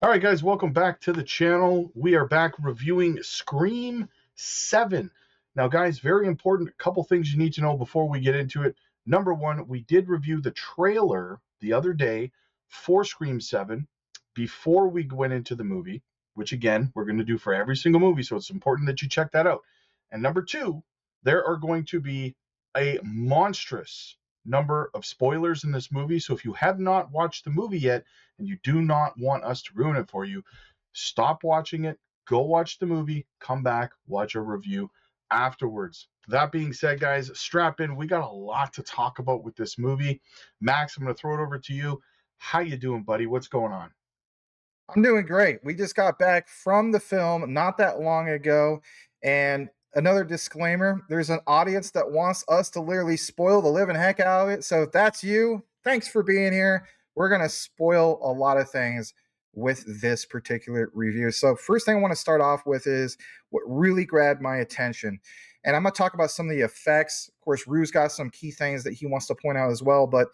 All right, guys, welcome back to the channel. We are back reviewing Scream 7. Now, guys, very important, a couple things you need to know before we get into it. Number one, we did review the trailer the other day for Scream 7 before we went into the movie, which, again, we're going to do for every single movie, so it's important that you check that out. And number two, there are going to be a monstrous number of spoilers in this movie, so if you have not watched the movie yet, and you do not want us to ruin it for you, stop watching it, go watch the movie, come back, watch a review afterwards. That being said, guys, strap in. We got a lot to talk about with this movie. Max, I'm going to throw it over to you. How you doing, buddy? What's going on? I'm doing great. We just got back from the film not that long ago. And another disclaimer, there's an audience that wants us to literally spoil the living heck out of it. So if that's you, thanks for being here. We're going to spoil a lot of things with this particular review. So, first thing I want to start off with is what really grabbed my attention. And I'm going to talk about some of the effects. Of course, Rue's got some key things that he wants to point out as well. But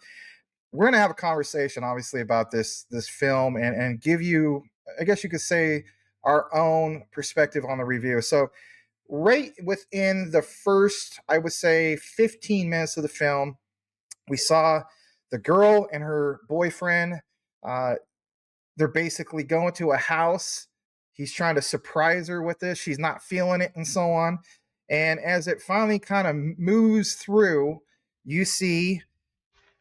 we're going to have a conversation obviously about this film and give you, I guess you could say, our own perspective on the review. So right within the first, I would say, 15 minutes of the film, we saw the girl and her boyfriend. They're basically going to a house. He's trying to surprise her with this. She's not feeling it and so on. And as it finally kind of moves through, you see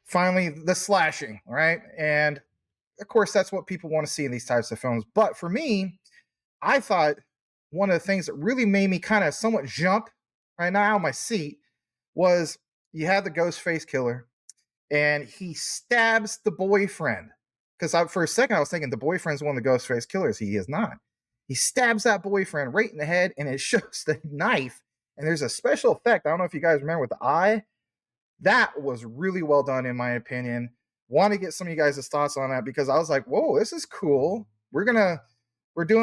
finally the slashing, right? And of course, that's what people want to see in these types of films. But for me, I thought one of the things that really made me kind of somewhat jump right now out of my seat was you had the ghost face killer and he stabs the boyfriend. Because for a second, I was thinking the boyfriend's one of the ghost face killers. He is not. He stabs that boyfriend right in the head and it shows the knife. And there's a special effect. I don't know if you guys remember with the eye. That was really well done, in my opinion. Want to get some of you guys' thoughts on that because I was like, whoa, this is cool. We're doing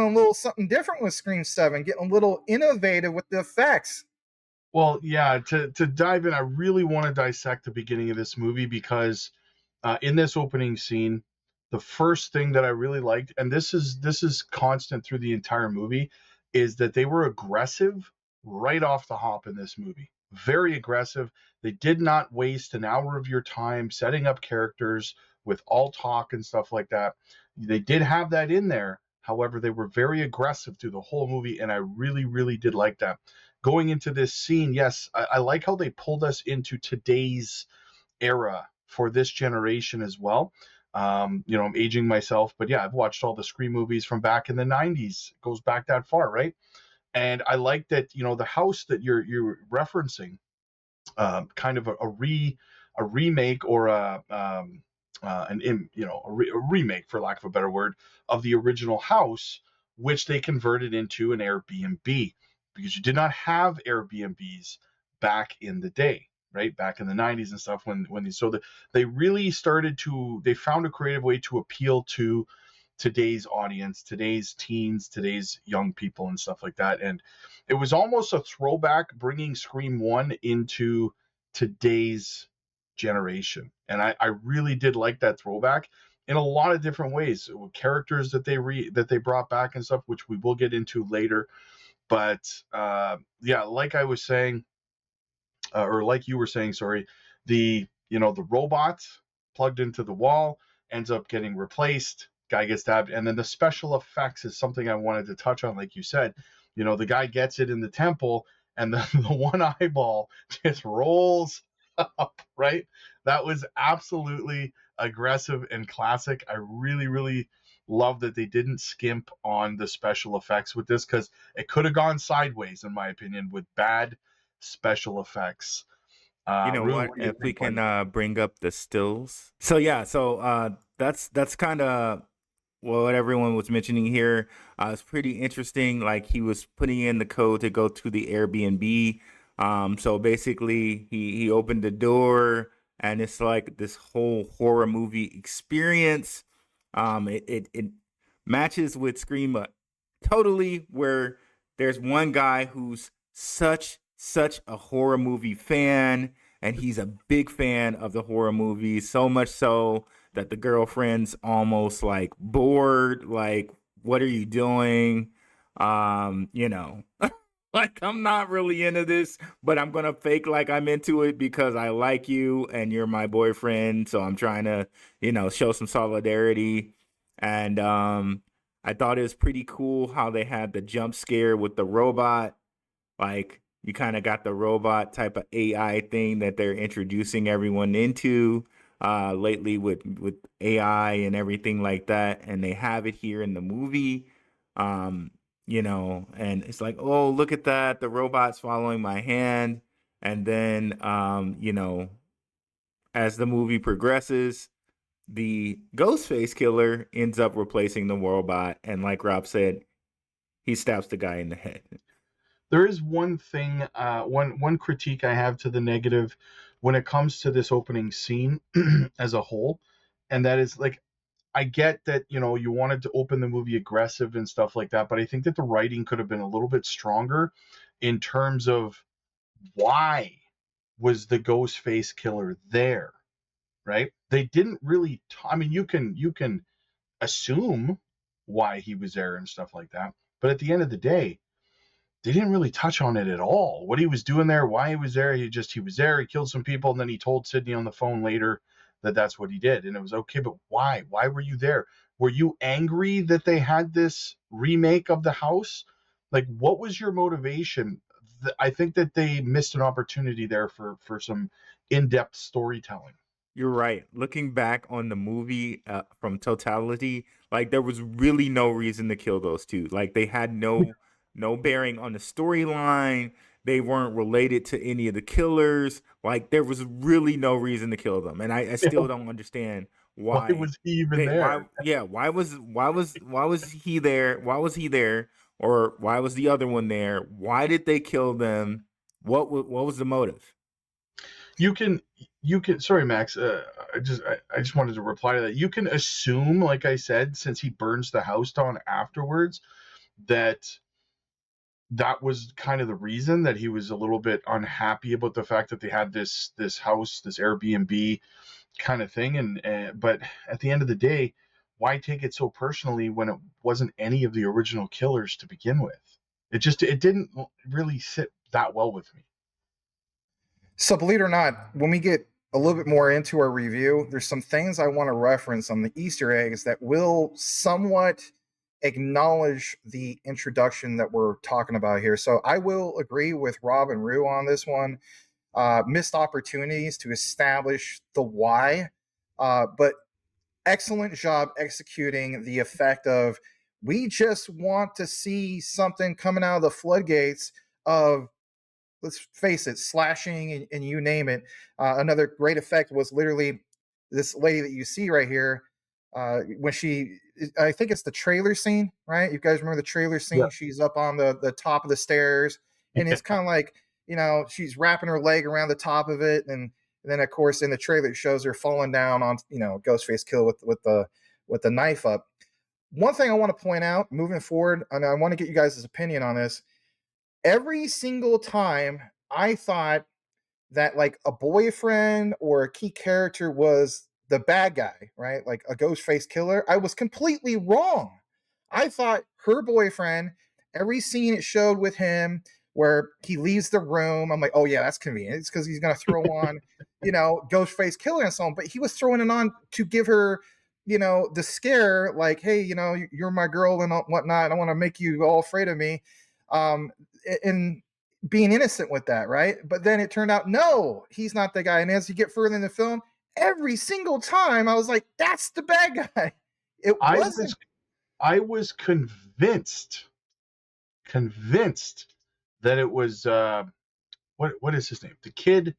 a little something different with Scream 7, getting a little innovative with the effects. Well, yeah, to dive in, I really want to dissect the beginning of this movie because in this opening scene, the first thing that I really liked, and this is constant through the entire movie, is that they were aggressive right off the hop in this movie. Very aggressive. They did not waste an hour of your time setting up characters with all talk and stuff like that. They did have that in there. However, they were very aggressive through the whole movie, and I really, really did like that. Going into this scene, yes, I like how they pulled us into today's era for this generation as well. I'm aging myself, but yeah, I've watched all the Scream movies from back in the 90s. It goes back that far, right? And I like that, the house that you're referencing, kind of a remake or a remake, for lack of a better word, of the original house, which they converted into an Airbnb because you did not have Airbnbs back in the day, right? Back in the 90s and stuff they really they found a creative way to appeal to today's audience, today's teens, today's young people and stuff like that. And it was almost a throwback bringing Scream 1 into today's generation. And I really did like that throwback in a lot of different ways. Characters that they brought back and stuff, which we will get into later. But yeah, like I was saying, or like you were saying, sorry, the robot plugged into the wall ends up getting replaced. Guy gets stabbed, and then the special effects is something I wanted to touch on. Like you said, the guy gets it in the temple, and the one eyeball just rolls up. Right, that was absolutely aggressive and classic. I really, really love that they didn't skimp on the special effects with this because it could have gone sideways, in my opinion, with bad special effects. You know Rue, what? what do you If we think, can buddy? bring up the stills. So yeah, that's kind of what everyone was mentioning here. It's pretty interesting. Like he was putting in the code to go to the Airbnb. So basically, he opened the door, and it's like this whole horror movie experience. It matches with Scream totally, where there's one guy who's such a horror movie fan, and he's a big fan of the horror movies, so much so that the girlfriend's almost like bored, like, what are you doing? You know, like, I'm not really into this, but I'm gonna fake like I'm into it because I like you and you're my boyfriend. So I'm trying to, show some solidarity. And I thought it was pretty cool how they had the jump scare with the robot. Like, you kind of got the robot type of AI thing that they're introducing everyone into lately with AI and everything like that, and they have it here in the movie. Um, and it's like, oh, look at that, the robot's following my hand, and then as the movie progresses, the Ghostface killer ends up replacing the robot, and like Rob said, he stabs the guy in the head. There is one thing, one critique I have to the negative when it comes to this opening scene as a whole, and that is like, I get that you wanted to open the movie aggressive and stuff like that, but I think that the writing could have been a little bit stronger in terms of why was the Ghostface killer there, right? They didn't really. I mean, you can assume why he was there and stuff like that, but at the end of the day, they didn't really touch on it at all. What he was doing there, why he was there. He was there. He killed some people, and then he told Sydney on the phone later that that's what he did, and it was okay. But why? Why were you there? Were you angry that they had this remake of the house? Like, what was your motivation? I think that they missed an opportunity there for some in-depth storytelling. You're right. Looking back on the movie from totality, like, there was really no reason to kill those two. Like, they had no bearing on the storyline. They weren't related to any of the killers. Like, there was really no reason to kill them, and I still don't understand Why why was he even they there? why was he there? Why was he there? Or why was the other one there? Why did they kill them? What was the motive? you can sorry, Max, I just wanted to reply to that. You can assume, like I said, since he burns the house down afterwards, that that was kind of the reason, that he was a little bit unhappy about the fact that they had this house, this Airbnb kind of thing. And but at the end of the day, why take it so personally when it wasn't any of the original killers to begin with? It didn't really sit that well with me. So, believe it or not, when we get a little bit more into our review, there's some things I want to reference on the Easter eggs that will somewhat acknowledge the introduction that we're talking about here. So, I will agree with Rob and Rue on this one. Missed opportunities to establish the why, but excellent job executing the effect of, we just want to see something coming out of the floodgates of, let's face it, slashing and you name it. Another great effect was literally this lady that you see right here. When she, I think it's the trailer scene, right? You guys remember the trailer Yeah. scene? She's up on the top of the stairs, and it's kind of like, she's wrapping her leg around the top of it, and then of course in the trailer it shows her falling down on, Ghostface kill with the knife up. One thing I want to point out moving forward, and I want to get you guys' opinion on this. Every single time I thought that like a boyfriend or a key character was the bad guy, right? Like a ghost face killer, I was completely wrong. I thought her boyfriend, every scene it showed with him where he leaves the room, I'm like, oh yeah, that's convenient. It's because he's gonna throw on, ghost face killer and so on. But he was throwing it on to give her, the scare, like, hey, you're my girl and whatnot. I want to make you all afraid of me. And being innocent with that, right? But then it turned out, no, he's not the guy. And as you get further in the film, every single time I was like, that's the bad guy. It wasn't. I was convinced that it was what is his name? The kid.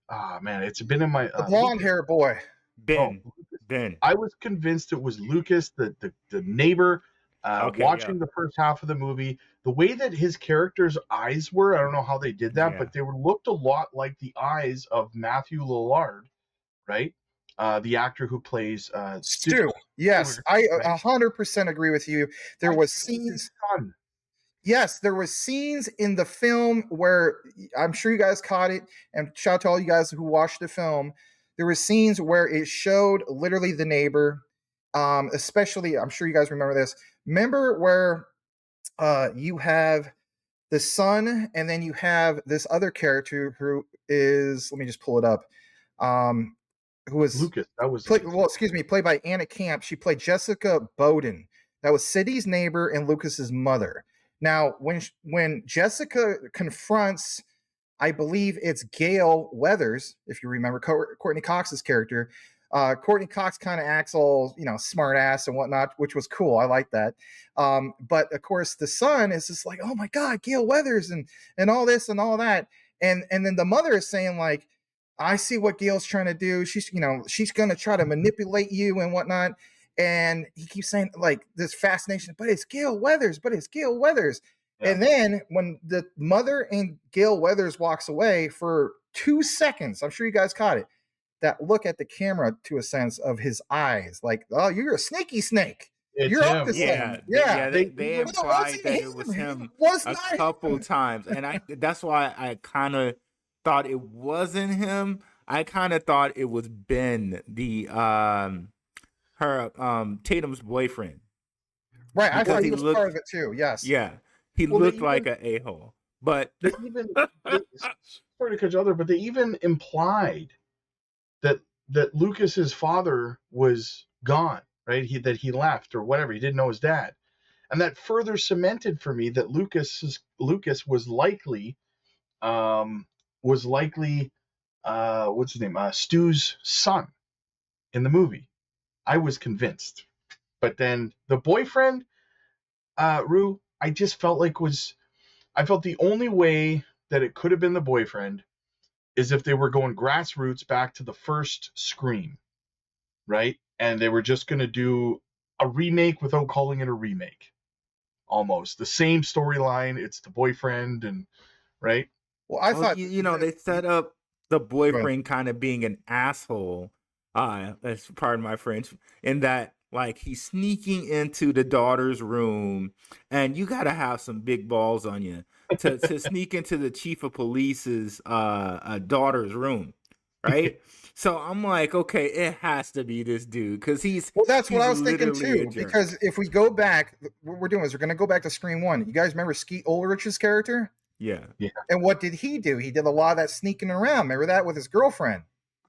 Ah, man, it's been in my The blonde hair boy. Ben. Oh, Ben. I was convinced it was Lucas, the neighbor. Okay, Watching yeah. the first half of the movie, the way that his character's eyes were, I don't know how they did that, Yeah. but they looked a lot like the eyes of Matthew Lillard, right? The actor who plays Stu. Yes, I right? 100% agree with you. There was scenes. Son. Yes, there was scenes in the film where I'm sure you guys caught it, and shout out to all you guys who watched the film. there were scenes where it showed literally the neighbor, especially, I'm sure you guys remember this. Remember where you have the son, and then you have this other character who is, let me just pull it up, who was Lucas, that was play, his. well, excuse me, played by Anna Camp. She played Jessica Bowden. That was Sidney's neighbor and Lucas's mother. Now, when Jessica confronts, I believe it's Gale Weathers, if you remember Courtney Cox's character. Courtney Cox kind of acts all, smart ass and whatnot, which was cool. I like that. But of course, the son is just like, oh my God, Gale Weathers and all this and all that. And then the mother is saying like, I see what Gale's trying to do. She's going to try to manipulate you and whatnot. And he keeps saying like this fascination, but it's Gale Weathers, but it's Gale Weathers. Yeah. And then when the mother and Gale Weathers walks away for 2 seconds, I'm sure you guys caught it, that look at the camera to a sense of his eyes, like, oh, you're a sneaky snake. It's you're him. up to Yeah, something. they implied that it was him a couple times, and that's why I kind of thought it wasn't him. I kind of thought it was Ben, the Tatum's boyfriend. Right, I thought he was part of it too. Yes. Yeah, he looked like an a-hole, but they even sorry to cut you other, but they even implied that Lucas's father was gone, right? That he left or whatever. He didn't know his dad, and that further cemented for me that Lucas was likely what's his name? Stu's son in the movie. I was convinced, but then the boyfriend, Rue, I just felt like I felt the only way that it could have been the boyfriend is if they were going grassroots back to the first Scream, right? And they were just going to do a remake without calling it a remake. Almost the same storyline. It's the boyfriend, and right. Well, I thought they set up the boyfriend kind of being an asshole. That's pardon my French. In that, like, he's sneaking into the daughter's room, and you got to have some big balls on you to sneak into the chief of police's daughter's room, right? So I'm like, okay, it has to be this dude because he's. Well, that's what I was thinking literally too. Because if we go back, what we're doing is we're going to go back to Scream 1. You guys remember Skeet Ulrich's character? Yeah. And what did he do? He did a lot of that sneaking around. Remember that with his girlfriend?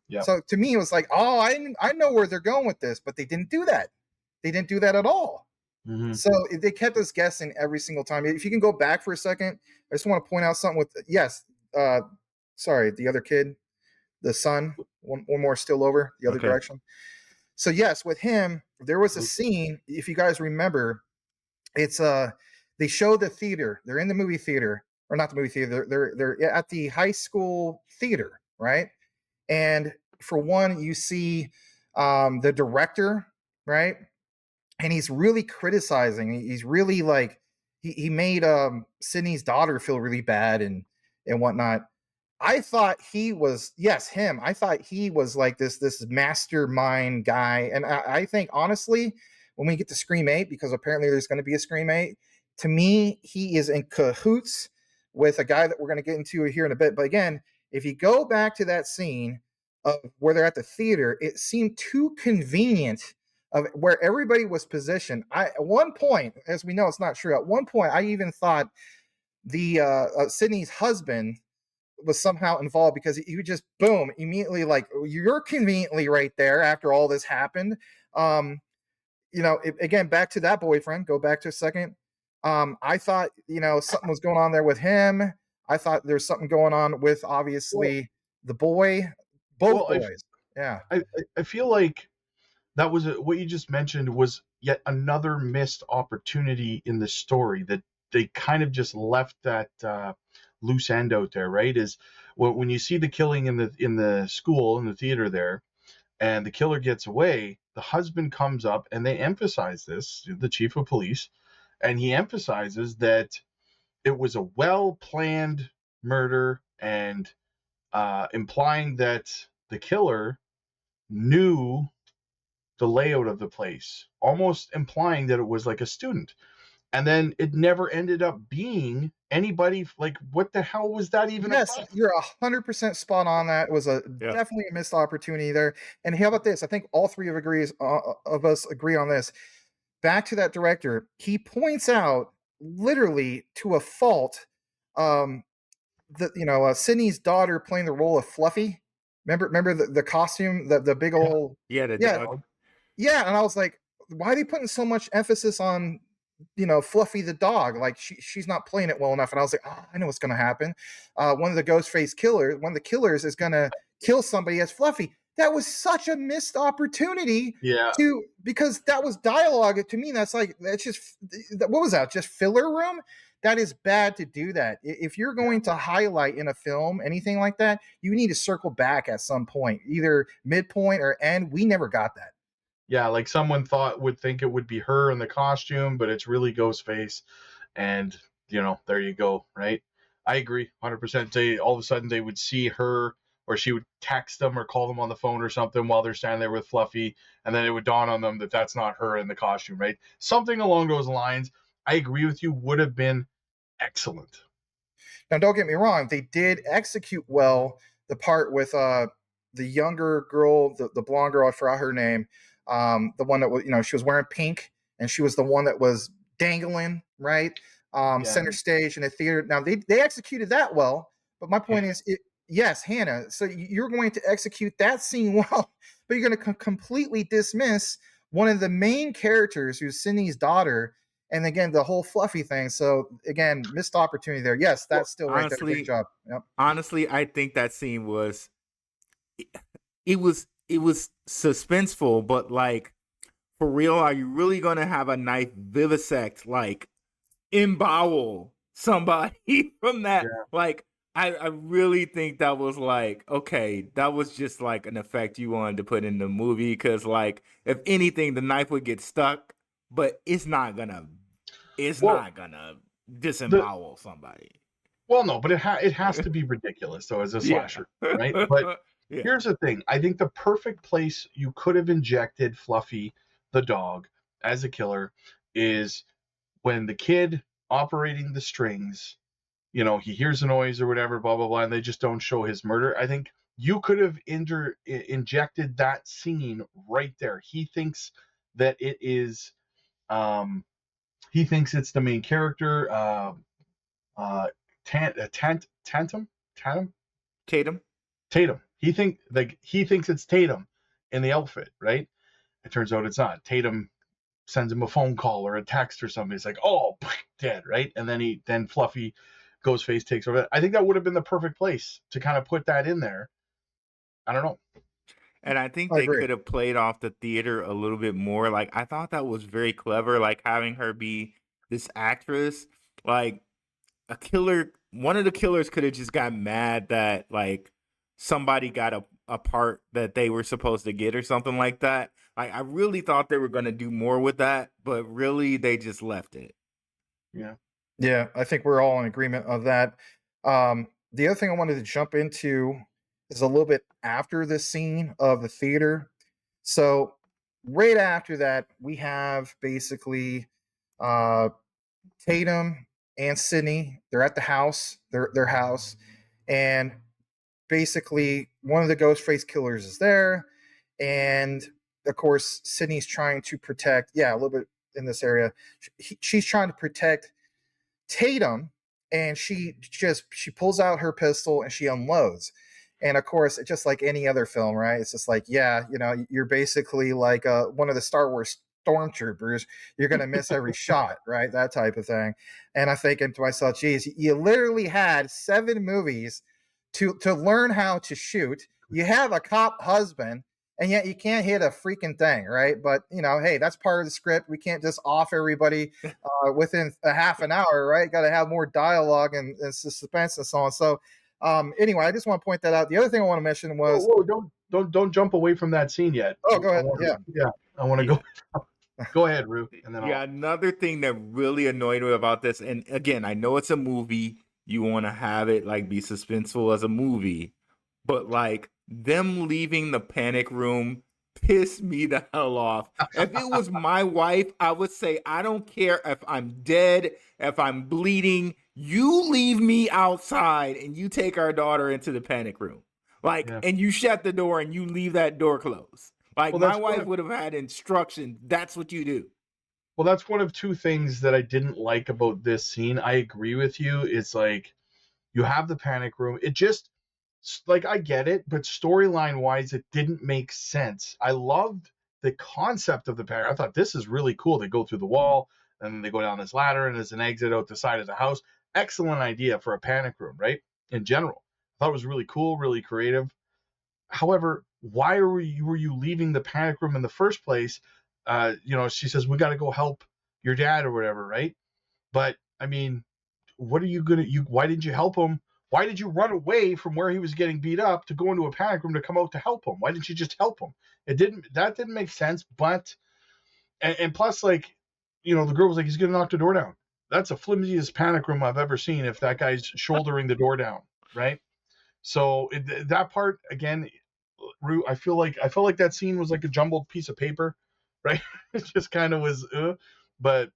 Yeah. So to me, it was like, oh, I know where they're going with this, but they didn't do that. They didn't do that at all. Mm-hmm. So they kept us guessing every single time. If you can go back for a second, I just want to point out something with, the other kid, the son, one more still over the other direction. So yes, with him, there was a scene, if you guys remember, it's they show the theater. They're in the movie theater, or not the movie theater. They're at the high school theater, right? And for one, you see the director, right? And he's really criticizing. He's really like he made Sydney's daughter feel really bad and whatnot. I thought he was him. I thought he was like this mastermind guy. And I think honestly, when we get to Scream 8, because apparently there's going to be a Scream 8, to me, he is in cahoots with a guy that we're going to get into here in a bit. But again, if you go back to that scene of where they're at the theater, it seemed too convenient of where everybody was positioned. At one point, as we know, it's not true. At one point, I even thought the Sydney's husband was somehow involved because he would just boom immediately, like, you're conveniently right there after all this happened. Again, back to that boyfriend. Go back to a second. I thought something was going on there with him. I thought there was something going on with obviously the boy, both boys. I feel like that was what you just mentioned was yet another missed opportunity in the story that they kind of just left that loose end out there, right? Is when you see the killing in the school, in the theater there, and the killer gets away, the husband comes up and they emphasize this, the chief of police, and he emphasizes that it was a well-planned murder and implying that the killer knew the layout of the place, almost implying that it was like a student. and then it never ended up being anybody. Like, what the hell was that even Yes, about? you're 100% spot on that. It was a Yeah. definitely a missed opportunity there. And how about this? I think all three of us agree on this. Back to that director, he points out literally to a fault, um, Sydney's daughter playing the role of Fluffy. Remember the costume, the big Yeah, old Yeah, the yeah, dog. yeah, and I was like, why are they putting so much emphasis on, Fluffy the dog? Like she's not playing it well enough. And I was like, oh, I know what's gonna happen. One of the killers is gonna kill somebody as Fluffy. That was such a missed opportunity yeah, because that was dialogue. To me, that's just what was that? Just filler room? That is bad to do that. If you're going to highlight in a film anything like that, you need to circle back at some point, either midpoint or end. We never got that. yeah. Like someone would think it would be her in the costume, but it's really Ghostface, and there you go, right? I agree 100%. They all of a sudden they would see her, or she would text them or call them on the phone or something while they're standing there with Fluffy, and then it would dawn on them that that's not her in the costume, right? Something along those lines. I agree with you. Would have been excellent. Now, don't get me wrong; they did execute well the part with the younger girl, the blonde girl. I forgot her name. The one that was, she was wearing pink, and she was the one that was dangling right Yeah. center stage in a theater. Now they executed that well, but my point Hannah. is, yes, Hannah. So you're going to execute that scene well, but you're going to completely dismiss one of the main characters, who's Sydney's daughter, and again the whole Fluffy thing. So again, missed opportunity there. Yes, Well, that's still right there. Great honestly, job. Yep. honestly, I think that scene was it was suspenseful, but like for real, are you really gonna have a knife vivisect like embowel somebody from that? Yeah. Like I really think that was like, okay, that was just like an effect you wanted to put in the movie because like if anything, the knife would get stuck, but it's Well, not gonna the disembowel somebody. well, no, but it has to be ridiculous though as a Yeah. slasher, right? But Yeah. here's the thing. I think the perfect place you could have injected Fluffy the dog as a killer is when the kid operating the strings, he hears a noise or whatever, blah blah blah, and they just don't show his murder. I think you could have injected that scene right there. He thinks that it is. He thinks it's the main character. Uh, Tantum, Tatum, Tatum. Tatum. He thinks it's Tatum in the outfit, right? It turns out it's not. Tatum sends him a phone call or a text or something. He's like, "Oh, dead," right? And then Fluffy Ghostface takes over. I think that would have been the perfect place to kind of put that in there. I don't know. And I think I they agree. could have played off the theater a little bit more. Like I thought that was very clever, like having her be this actress. Like a killer, one of the killers could have just got mad that like somebody got a part that they were supposed to get or something like that. Like I really thought they were gonna do more with that, but really they just left it. Yeah. Yeah, I think we're all in agreement of that. The other thing I wanted to jump into is a little bit after the scene of the theater. So right after that, we have basically uh, Tatum and Sydney. They're at the house, their house, and basically one of the Ghostface killers is there, and of course Sydney's trying to protect. Yeah, a little bit in this area. She's trying to protect Tatum, and she pulls out her pistol and she unloads. And of course, it's just like any other film, right? It's just like, yeah, you're basically like one of the Star Wars stormtroopers. You're gonna miss every shot, right? That type of thing. And I'm thinking to myself, geez, you literally had 7 movies to learn how to shoot. You have a cop husband, and yet you can't hit a freaking thing, right? But hey, that's part of the script. We can't just off everybody within a half an hour, right? Got to have more dialogue and suspense and so on. So, anyway, I just want to point that out. The other thing I want to mention Whoa, was, whoa! Don't jump away from that scene yet. oh, go ahead. Yeah, Yeah, I want to Yeah. go. Go ahead, Rue, and then Yeah, I'll. another thing that really annoyed me about this, and again, I know it's a movie, you want to have it like be suspenseful as a movie, but like them leaving the panic room pissed me the hell off. If it was my wife, I would say, I don't care if I'm dead, if I'm bleeding, you leave me outside and you take our daughter into the panic room. Like, Yeah. and you shut the door and you leave that door closed. Like, Well, my wife would have had instruction. That's what you do. well, that's one of two things that I didn't like about this scene. I agree with you. It's like you have the panic room. It just, like, I get it, but storyline wise, it didn't make sense. I loved the concept of the panic. I thought this is really cool. They go through the wall and then they go down this ladder and there's an exit out the side of the house. Excellent idea for a panic room, right? In general, I thought it was really cool, really creative. However, why were you leaving the panic room in the first place? She says we got to go help your dad or whatever, right? But I mean, what are you gonna? Why didn't you help him? Why did you run away from where he was getting beat up to go into a panic room to come out to help him? Why didn't you just help him? That didn't make sense. But and plus, like, the girl was like, he's gonna knock the door down. That's the flimsiest panic room I've ever seen. If that guy's shouldering the door down, right? So that part again, I felt like that scene was like a jumbled piece of paper, right? It just kind of was, but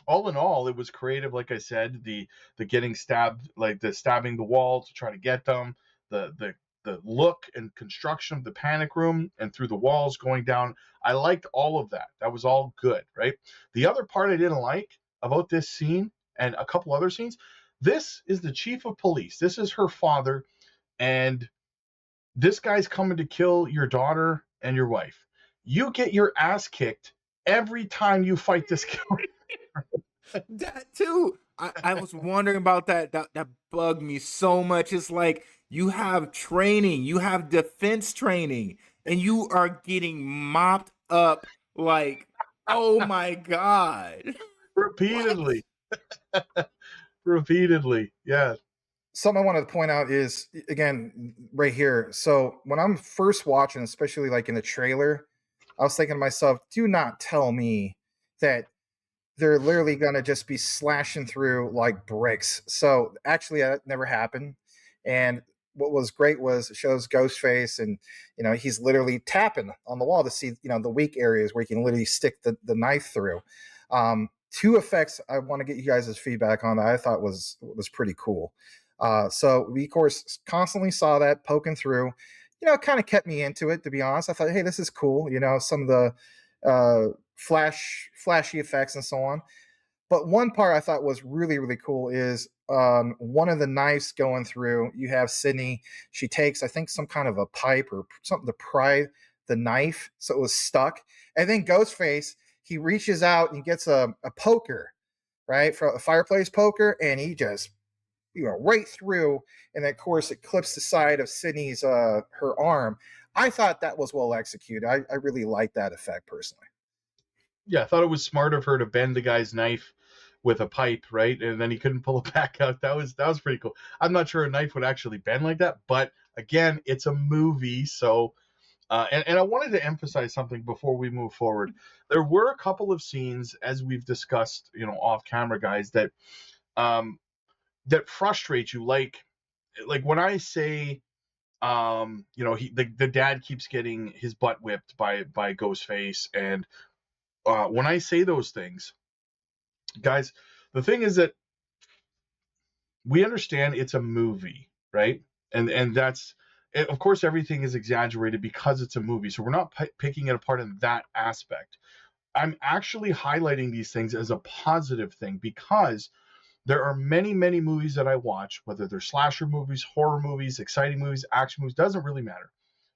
all in all, it was creative. Like I said, the getting stabbed, like the stabbing the wall to try to get them, the look and construction of the panic room and through the walls going down. I liked all of that. That was all good, right? The other part I didn't like about this scene and a couple other scenes. This is the chief of police. This is her father, and this guy's coming to kill your daughter and your wife. You get your ass kicked every time you fight this killer. That too. I was wondering about that. That bugged me so much. It's like you have training, you have defense training, and you are getting mopped up like, oh my God. What? Repeatedly. Repeatedly. Yeah. Something I wanted to point out is, again, right here. So when I'm first watching, especially like in the trailer, I was thinking to myself, do not tell me that they're literally going to just be slashing through like bricks. So actually, that never happened. And what was great was it shows Ghostface, and he's literally tapping on the wall to see the weak areas where he can literally stick the knife through. Two effects I want to get you guys' feedback on that I thought was pretty cool. So we of course constantly saw that poking through. It kind of kept me into it, to be honest. I thought, hey, this is cool. Some of the flashy effects and so on. But one part I thought was really, really cool is one of the knives going through. You have Sydney. She takes, I think, some kind of a pipe or something to pry the knife so it was stuck. And then Ghostface, he reaches out and gets a poker, right, for a fireplace poker, and he just right through, and then, of course, it clips the side of Sydney's her arm. I thought that was well executed. I really liked that effect personally. Yeah, I thought it was smart of her to bend the guy's knife with a pipe, right? And then he couldn't pull it back out. That was pretty cool. I'm not sure a knife would actually bend like that, but again, it's a movie, so and I wanted to emphasize something before we move forward. There were a couple of scenes, as we've discussed, off camera, guys, that that frustrate you. Like when I say, the dad keeps getting his butt whipped by Ghostface, and when I say those things, guys, the thing is that we understand it's a movie, right? And that's, of course, everything is exaggerated because it's a movie. So we're not picking it apart in that aspect. I'm actually highlighting these things as a positive thing because there are many, many movies that I watch, whether they're slasher movies, horror movies, exciting movies, action movies, doesn't really matter,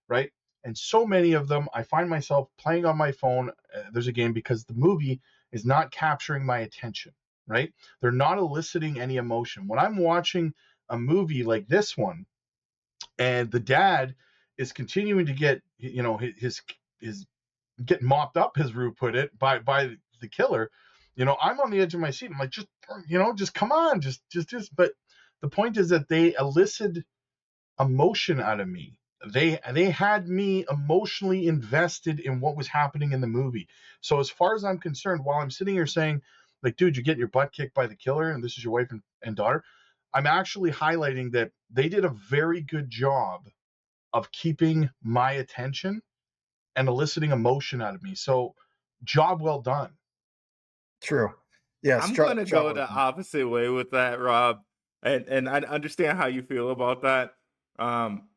right? And so many of them, I find myself playing on my phone. There's a game because the movie is not capturing my attention, right? They're not eliciting any emotion. When I'm watching a movie like this one, and the dad is continuing to get, his get mopped up, as Rue put it, by the killer, I'm on the edge of my seat. I'm like, just come on, just. But the point is that they elicit emotion out of me. They had me emotionally invested in what was happening in the movie. So as far as I'm concerned, while I'm sitting here saying, like, dude, you get your butt kicked by the killer, and this is your wife and daughter, I'm actually highlighting that they did a very good job of keeping my attention and eliciting emotion out of me. So, job well done. True. Yes. I'm gonna Job go well the done. opposite way with that, Rob, and I understand how you feel about that.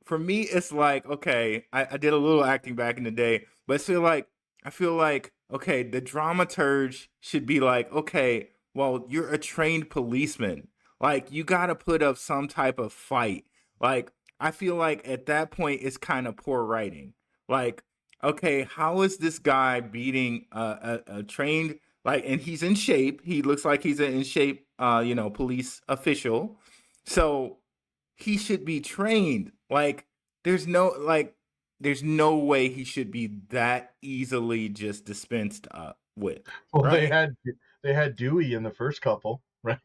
For me, it's like okay, I did a little acting back in the day, but I feel like okay, the dramaturge should be like, okay, well, you're a trained policeman, like you got to put up some type of fight. Like I feel like at that point, it's kind of poor writing. Like, okay, how is this guy beating a trained like, and he's in shape. He looks like he's an in shape, police official. So he should be trained. There's no way he should be that easily just dispensed with, Well, right? they had Dewey in the first couple, right?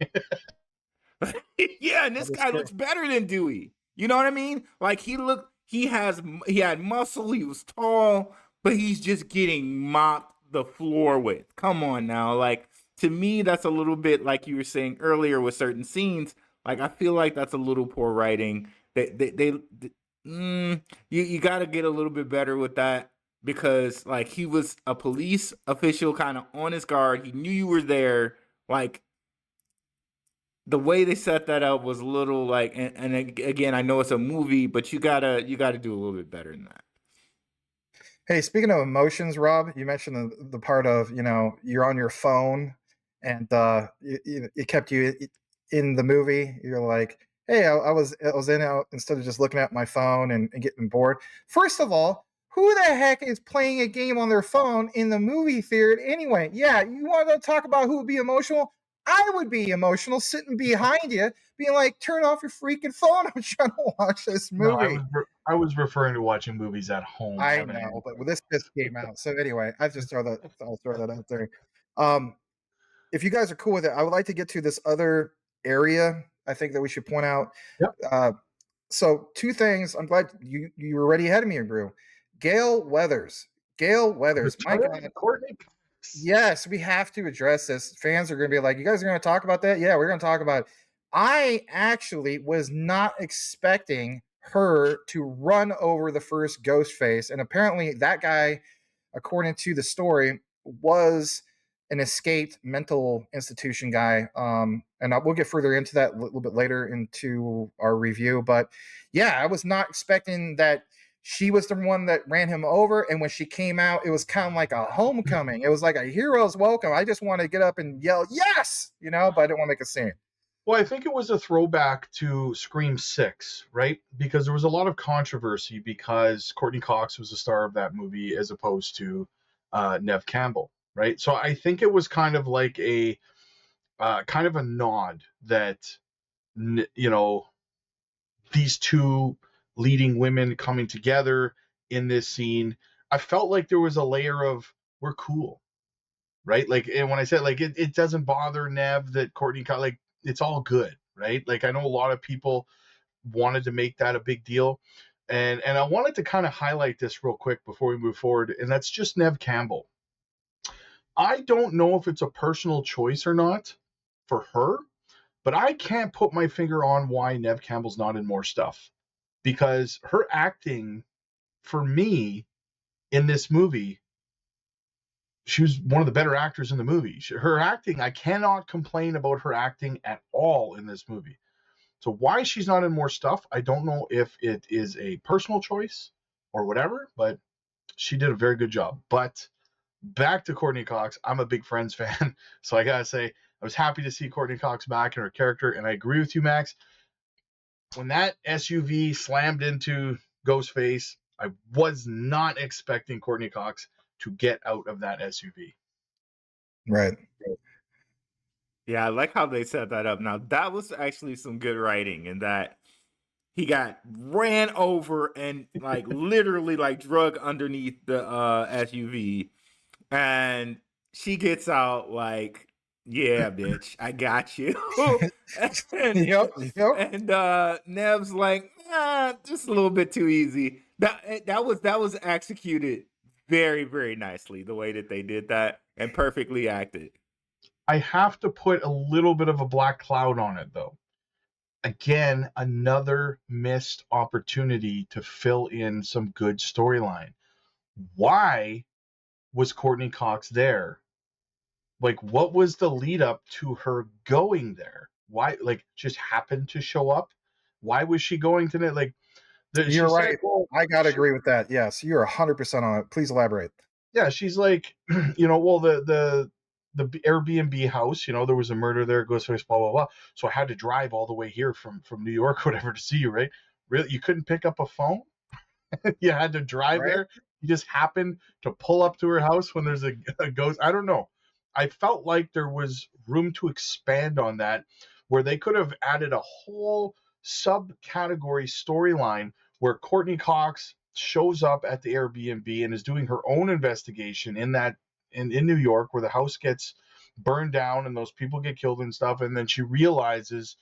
Yeah, and That this is guy true. looks better than Dewey. You know what I mean? Like he had muscle, he was tall, but he's just getting mopped the floor with. Come on now. Like to me, that's a little bit like you were saying earlier with certain scenes. Like I feel like that's a little poor writing. You got to get a little bit better with that because like he was a police official kind of on his guard. He knew you were there. Like the way they set that up was a little like and again I know it's a movie but you gotta do a little bit better than that. Hey, speaking of emotions, Rob, you mentioned the part of you're on your phone, and it kept you in the movie. You're like, hey, I was in out instead of just looking at my phone and getting bored. First of all, who the heck is playing a game on their phone in the movie theater anyway? Yeah, you want to talk about who would be emotional? I would be emotional sitting behind you, being like, turn off your freaking phone. I'm trying to watch this No, movie. I was referring to watching movies at home, I Evan. know, but this just came out. So anyway, I'll throw that out there. If you guys are cool with it, I would like to get to this other area. I think that we should point out. Yep. So two things. I'm glad you were already ahead of me, Brew. Gale Weathers. Gale Weathers. My God. Courtney. Yes, we have to address this. Fans are going to be like, "You guys are going to talk about that?" Yeah, we're going to talk about it. I actually was not expecting her to run over the first ghost face, and apparently that guy, according to the story, was an escaped mental institution guy. We'll get further into that a little bit later into our review. But yeah, I was not expecting that she was the one that ran him over. And when she came out, it was kind of like a homecoming. It was like a hero's welcome. I just want to get up and yell, yes, but I didn't want to make a scene. Well, I think it was a throwback to Scream 6, right? Because there was a lot of controversy because Courtney Cox was the star of that movie as opposed to Nev Campbell, right? So I think it was kind of like a nod that these two leading women coming together in this scene. I felt like there was a layer of we're cool, right? Like, and when I said like it doesn't bother Nev that Courtney Cox, like it's all good, right? Like I know a lot of people wanted to make that a big deal, and I wanted to kind of highlight this real quick before we move forward, and that's just Nev Campbell. I don't know if it's a personal choice or not for her, but I can't put my finger on why Nev Campbell's not in more stuff because her acting, for me, in this movie, she was one of the better actors in the movie. Her acting, I cannot complain about her acting at all in this movie. So why she's not in more stuff, I don't know if it is a personal choice or whatever, but she did a very good job. But back to Courtney Cox, I'm a big Friends fan, so I gotta say I was happy to see Courtney Cox back in her character, and I agree with you, Max. When that SUV slammed into Ghostface, I was not expecting Courtney Cox to get out of that SUV. Right. Yeah, I like how they set that up. Now that was actually some good writing in that he got ran over and like literally like drug underneath the SUV, and she gets out like, yeah, bitch, I got you. and Yep. Nev's like, just a little bit too easy. That was executed very, very nicely, the way that they did that, and perfectly acted. I have to put a little bit of a black cloud on it, though. Again, another missed opportunity to fill in some good storyline. why was Courtney Cox there? Like, what was the lead up to her going there? Why, like, just happened to show up? Why was she going to like? She You're said, right. well, I gotta agree with that. Yes, you're 100% on it. Please elaborate. yeah, she's like, well, the Airbnb house, there was a murder there, Ghostface, blah blah blah. So I had to drive all the way here from New York, whatever, to see you, right? Really, you couldn't pick up a phone? You had to drive Right? there. You just happened to pull up to her house when there's a ghost. I don't know. I felt like there was room to expand on that, where they could have added a whole subcategory storyline where Courtney Cox shows up at the Airbnb and is doing her own investigation in New York, where the house gets burned down and those people get killed and stuff, and then she realizes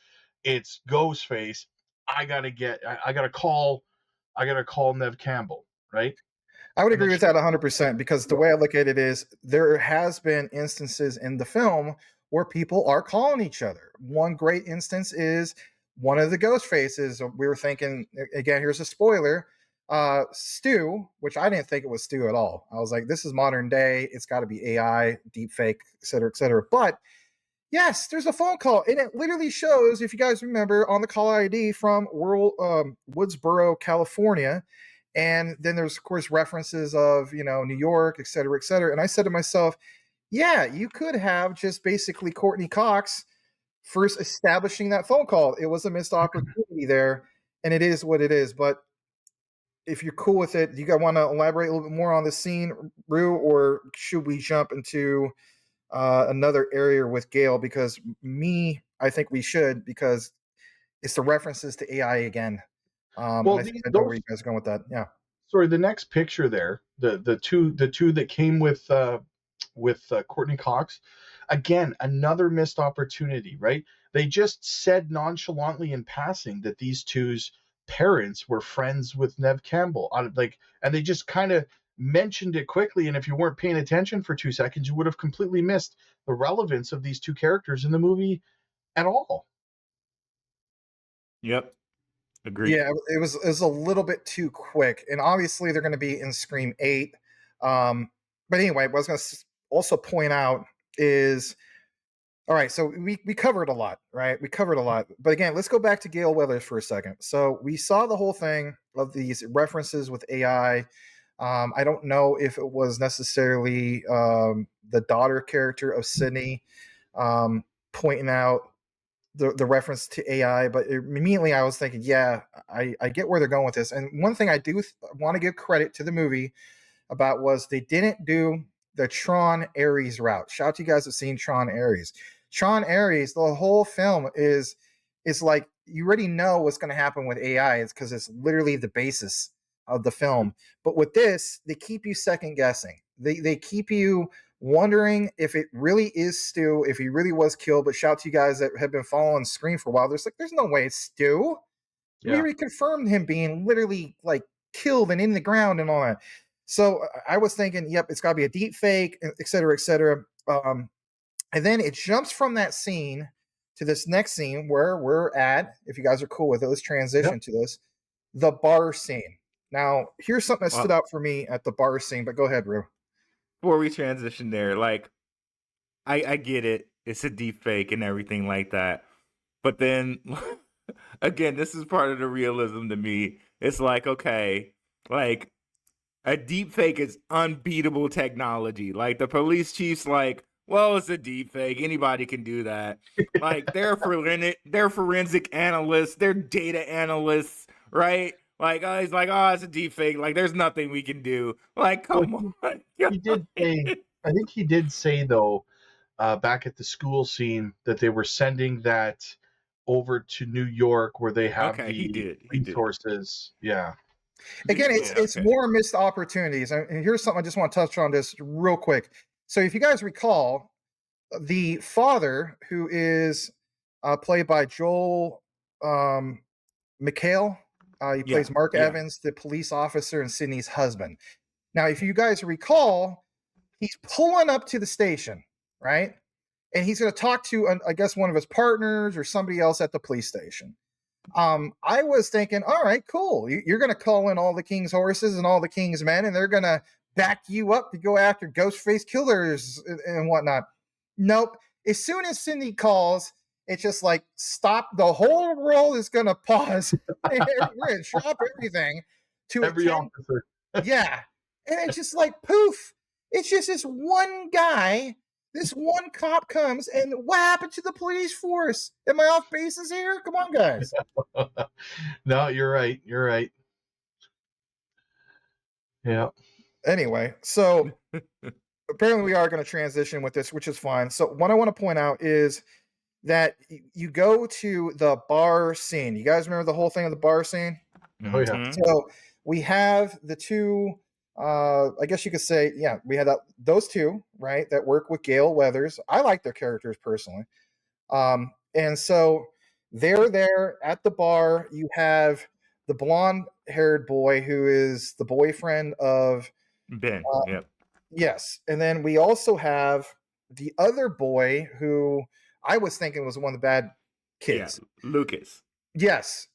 it's Ghostface. I gotta call Nev Campbell, right? I would And then agree with that 100% because the way I look at it is there has been instances in the film where people are calling each other. One great instance is one of the ghost faces. We were thinking, again, here's a spoiler, Stu, which I didn't think it was Stu at all. I was like, this is modern day. It's got to be AI, deep fake, et cetera, et cetera. But yes, there's a phone call, and it literally shows, if you guys remember, on the call ID from Woodsboro, California. And then there's, of course, references of, New York, et cetera, et cetera. And I said to myself, yeah, you could have just basically Courtney Cox first establishing that phone call. It was a missed opportunity there, and it is what it is. But if you're cool with it, you guys want to elaborate a little bit more on this scene, Rue, or should we jump into another area with Gale? Because I think we should, because it's the references to AI again. And well, I think I know where you guys are going with that. Yeah. sorry, the next picture there, the two that came with Courtney Cox, again, another missed opportunity, right? They just said nonchalantly in passing that these two's parents were friends with Nev Campbell, and they just kind of mentioned it quickly. And if you weren't paying attention for 2 seconds, you would have completely missed the relevance of these two characters in the movie at all. Yep. Agreed. Yeah, it was a little bit too quick, and obviously they're going to be in Scream 8. But anyway, what I was going to also point out is, all right, so we covered a lot, right? We covered a lot, but again, let's go back to Gale Weathers for a second. So we saw the whole thing of these references with AI. I don't know if it was necessarily the daughter character of Sydney pointing out the reference to AI, but immediately I was thinking, yeah, I get where they're going with this. And one thing I do want to give credit to the movie about was they didn't do the Tron Ares route. Shout out to you guys that have seen Tron Ares. Tron Ares, the whole film is like you already know what's going to happen with AI. It's because it's literally the basis of the film. But with this, they keep you second guessing. They keep you wondering if it really is Stu, if he really was killed. But shout to you guys that have been following Scream for a while. There's no way it's Stu. We Yeah. already confirmed him being literally like killed and in the ground and all that. So I was thinking, yep, it's got to be a deep fake, et cetera, et cetera. And then it jumps from that scene to this next scene where we're at. If you guys are cool with it, let's transition to this. The bar scene. Now, here's something that stood out for me at the bar scene, but go ahead, Rue. Before we transition there, like, I get it. It's a deep fake and everything like that. But then, again, this is part of the realism to me. It's like, okay, like, a deep fake is unbeatable technology. Like, the police chief's like, well, it's a deep fake. Anybody can do that. Like, they're forensic analysts. They're data analysts, right? Like, he's like, oh, it's a deep fake. Like, there's nothing we can do. Like, come on. He did say, I think he did say, though, back at the school scene, that they were sending that over to New York where they have the resources. Yeah. Again, it's more missed opportunities. And here's something I just want to touch on this real quick. So if you guys recall, the father, who is played by Joel McHale, he plays Mark Evans, the police officer, and Sydney's husband. Now, if you guys recall, he's pulling up to the station, right? And he's going to talk to, I guess, one of his partners or somebody else at the police station. I was thinking, all right, cool. You're going to call in all the king's horses and all the king's men, and they're going to back you up to go after Ghostface killers and whatnot. Nope. As soon as Cindy calls, it's just like, stop. The whole world is going to pause. We're going to drop everything to Every attend. officer. Yeah. And it's just like, poof. It's just this one guy. This one cop comes, and what happened to the police force? Am I off bases here? Come on, guys. No, you're right. You're right. Yeah. Anyway, so apparently we are going to transition with this, which is fine. So what I want to point out is that you go to the bar scene. You guys remember the whole thing of the bar scene? Oh, yeah. Mhm. So we have the two, I guess you could say, yeah, we had those two, right, that work with Gale Weathers. I like their characters personally. And so they're there at the bar. You have the blonde-haired boy who is the boyfriend of Ben. Yep. yes. And then we also have the other boy who I was thinking was one of the bad kids. Yeah. Lucas. Yes.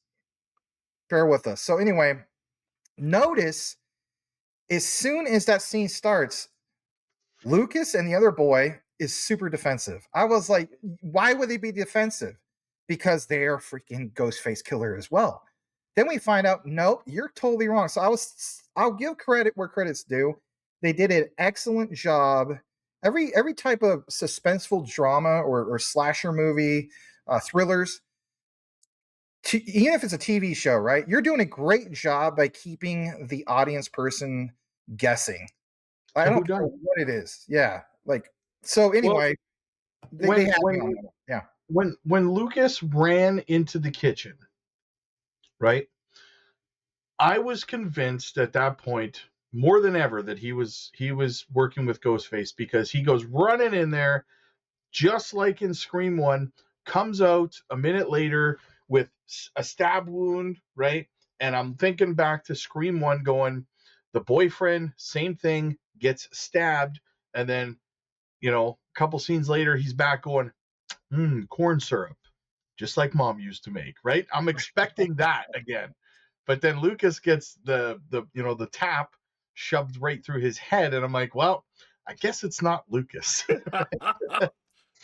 Bear with us. So anyway, notice as soon as that scene starts, Lucas and the other boy is super defensive. I was like, why would they be defensive? Because they are freaking Ghostface killer as well. Then we find out, nope, you're totally wrong. So I'll give credit where credit's due. They did an excellent job. Every type of suspenseful drama or slasher movie, thrillers, even if it's a TV show, right? You're doing a great job by keeping the audience person guessing. I don't care what it is. Yeah. Like, so anyway, they had me on that. Yeah. When Lucas ran into the kitchen, right? I was convinced at that point more than ever that he was working with Ghostface, because he goes running in there just like in Scream 1, comes out a minute later with a stab wound, right? And I'm thinking back to Scream 1 going, the boyfriend, same thing, gets stabbed, and then, a couple scenes later, he's back going, corn syrup, just like mom used to make, right? I'm expecting that again. But then Lucas gets the tap shoved right through his head, and I'm like, well, I guess it's not Lucas.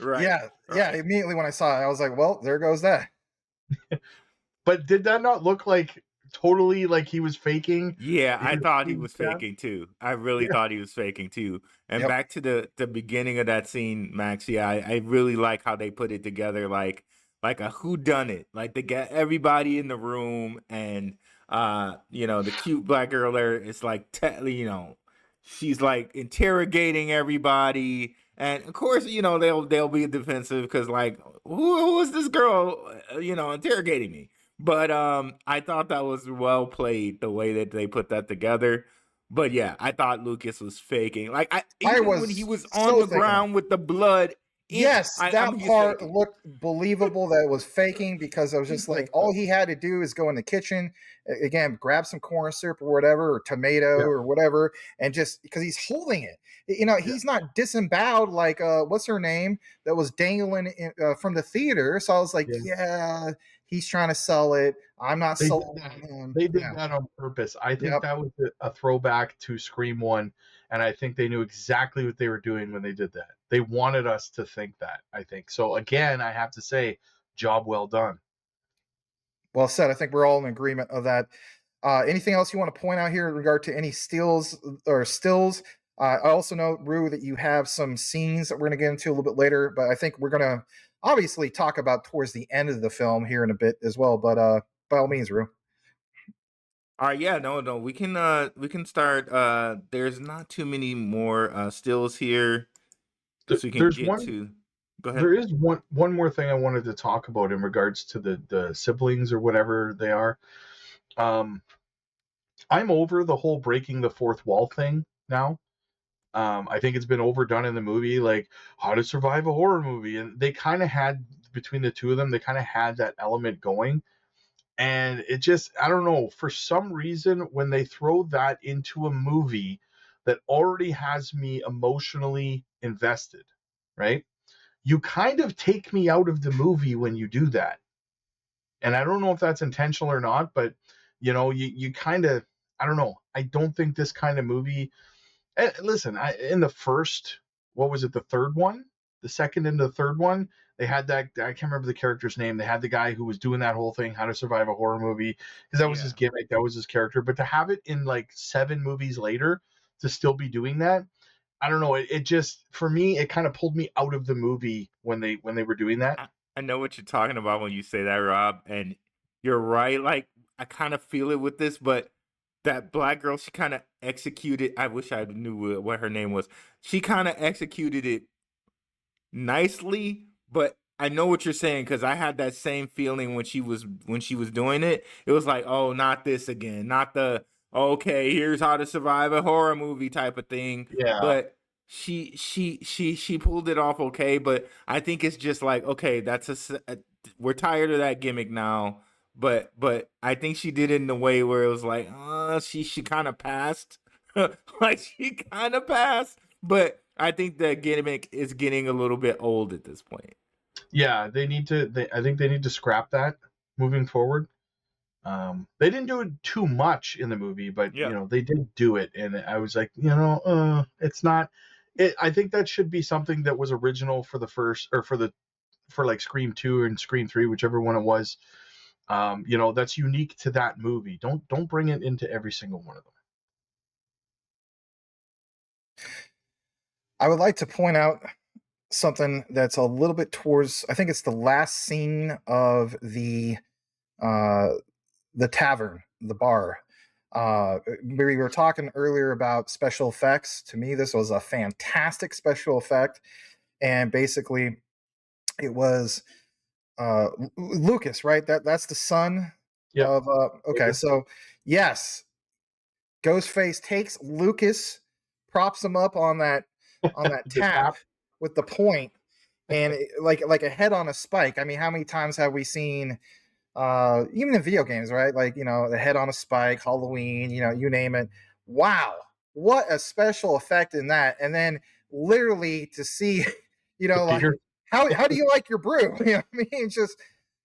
Right. Yeah. Yeah. Right. Immediately when I saw it, I was like, well, there goes that. But did that not look like totally like he was faking? Yeah, I thought he was Yeah. faking too. I really thought he was faking too. And Yep. back to the beginning of that scene, Max. Yeah, I really like how they put it together, like a whodunit. Like they get everybody in the room, and the cute black girl there is like, she's like interrogating everybody, and of course, they'll be defensive because like, who is this girl, interrogating me? But I thought that was well played the way that they put that together. But yeah, I thought Lucas was faking. Like even when he was on so the ground with the blood. Yes, that he's part faking. looked believable that it was faking, because I was just like, all he had to do is go in the kitchen, again, grab some corn syrup or whatever, or tomato or whatever, and just because he's holding it. He's not disemboweled like what's her name that was dangling from the theater. So I was like, yeah, he's trying to sell it. I'm not selling him. They did that on purpose. I think that was a throwback to Scream 1, and I think they knew exactly what they were doing when they did that. They wanted us to think that, I think. So again, I have to say, job well done. Well said. I think we're all in agreement of that. Anything else you want to point out here in regard to any stills? I also know, Rue, that you have some scenes that we're going to get into a little bit later, but I think we're going to obviously talk about towards the end of the film here in a bit as well. But by all means, Rue. All right, yeah, no, we can start. There's not too many more stills here, so we can get to. Go ahead. There is one more thing I wanted to talk about in regards to the siblings or whatever they are. I'm over the whole breaking the fourth wall thing now. I think it's been overdone in the movie, like How to Survive a Horror Movie, and they kind of had, between the two of them, they kind of had that element going. And it just, I don't know, for some reason, when they throw that into a movie that already has me emotionally invested, right? You kind of take me out of the movie when you do that. And I don't know if that's intentional or not, but you kind of, I don't know. I don't think this kind of movie, listen, in the first, what was it, the third one? The second into the third one, they had that, I can't remember the character's name. They had the guy who was doing that whole thing, how to survive a horror movie, because that was his Yeah. gimmick, that was his character. But to have it in like 7 movies later to still be doing that, I don't know. It just, for me, it kind of pulled me out of the movie when they were doing that. I know what you're talking about when you say that, Rob, and you're right. Like, I kind of feel it with this, but that black girl, she kind of executed. I wish I knew what her name was. She kind of executed it nicely, but I know what you're saying because I had that same feeling when she was doing it. It was like, oh, not this again, not the okay, here's how to survive a horror movie type of thing. Yeah, But she pulled it off okay. But I think it's just like, okay, we're tired of that gimmick now. But I think she did it in a way where it was like, she kind of passed, like she kind of passed. But I think the gimmick is getting a little bit old at this point. yeah, I think they need to scrap that moving forward. They didn't do it too much in the movie, but Yeah. they did do it, and I was like, it's not. I think that should be something that was original for the first, or for like Scream 2 and Scream 3, whichever one it was. That's unique to that movie. Don't bring it into every single one of them. I would like to point out something that's a little bit towards, I think it's the last scene of uh the tavern, the bar. We were talking earlier about special effects. To me, this was a fantastic special effect, and basically, it was Lucas, right? That's the son Yep. of. Okay, so yes, Ghostface takes Lucas, props him up on that The tap tap. with the point, and like a head on a spike. I mean, how many times have we seen? Even in video games, right? Like, the head on a spike, Halloween, you name it. Wow, what a special effect in that. And then literally to see, The like, Peter. how do you like your brew? You know what I mean? It's just,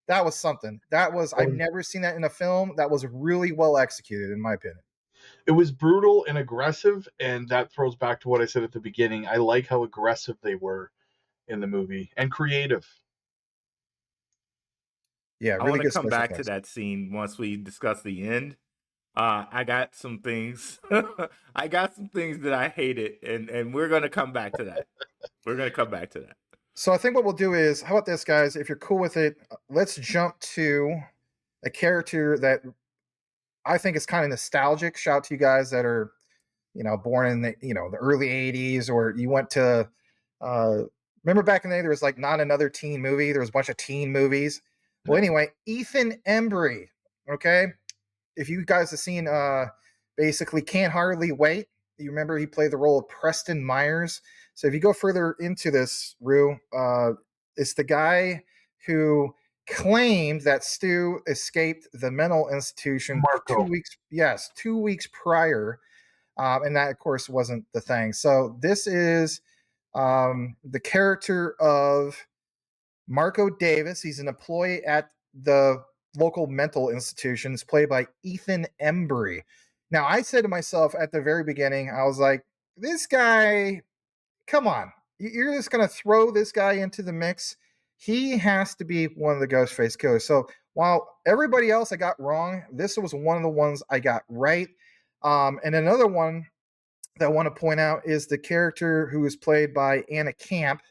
that was something. I've Um, never seen that in a film. That was really well executed, in my opinion. It was brutal and aggressive, and that throws back to what I said at the beginning. I like how aggressive they were in the movie and creative. Yeah, I really want to good come special back to effects. that scene once we discuss the end. I got some things. I got some things that I hated, and we're gonna come back to that. We're gonna come back to that. So I think what we'll do is, how about this, guys? If you're cool with it, let's jump to a character that I think is kind of nostalgic. Shout out to you guys that are, born in the early '80s, or you went to. Uh, Remember back in the day, there was like not another teen movie. There was a bunch of teen movies. Well, anyway, Ethan Embry. Okay, if you guys have seen, basically Can't Hardly Wait. You remember he played the role of Preston Myers. So if you go further into this, Rue, it's the guy who claimed that Stu escaped the mental institution Marco. 2 weeks. Yes, 2 weeks prior, and that of course wasn't the thing. So this is the character of Marco Davis. He's an employee at the local mental institution. It's played by Ethan Embry. Now, I said to myself at the very beginning, I was like, this guy, come on. You're just going to throw this guy into the mix. He has to be one of the Ghostface killers. So while everybody else I got wrong, this was one of the ones I got right. And another one that I want to point out is the character who is played by Anna Camp,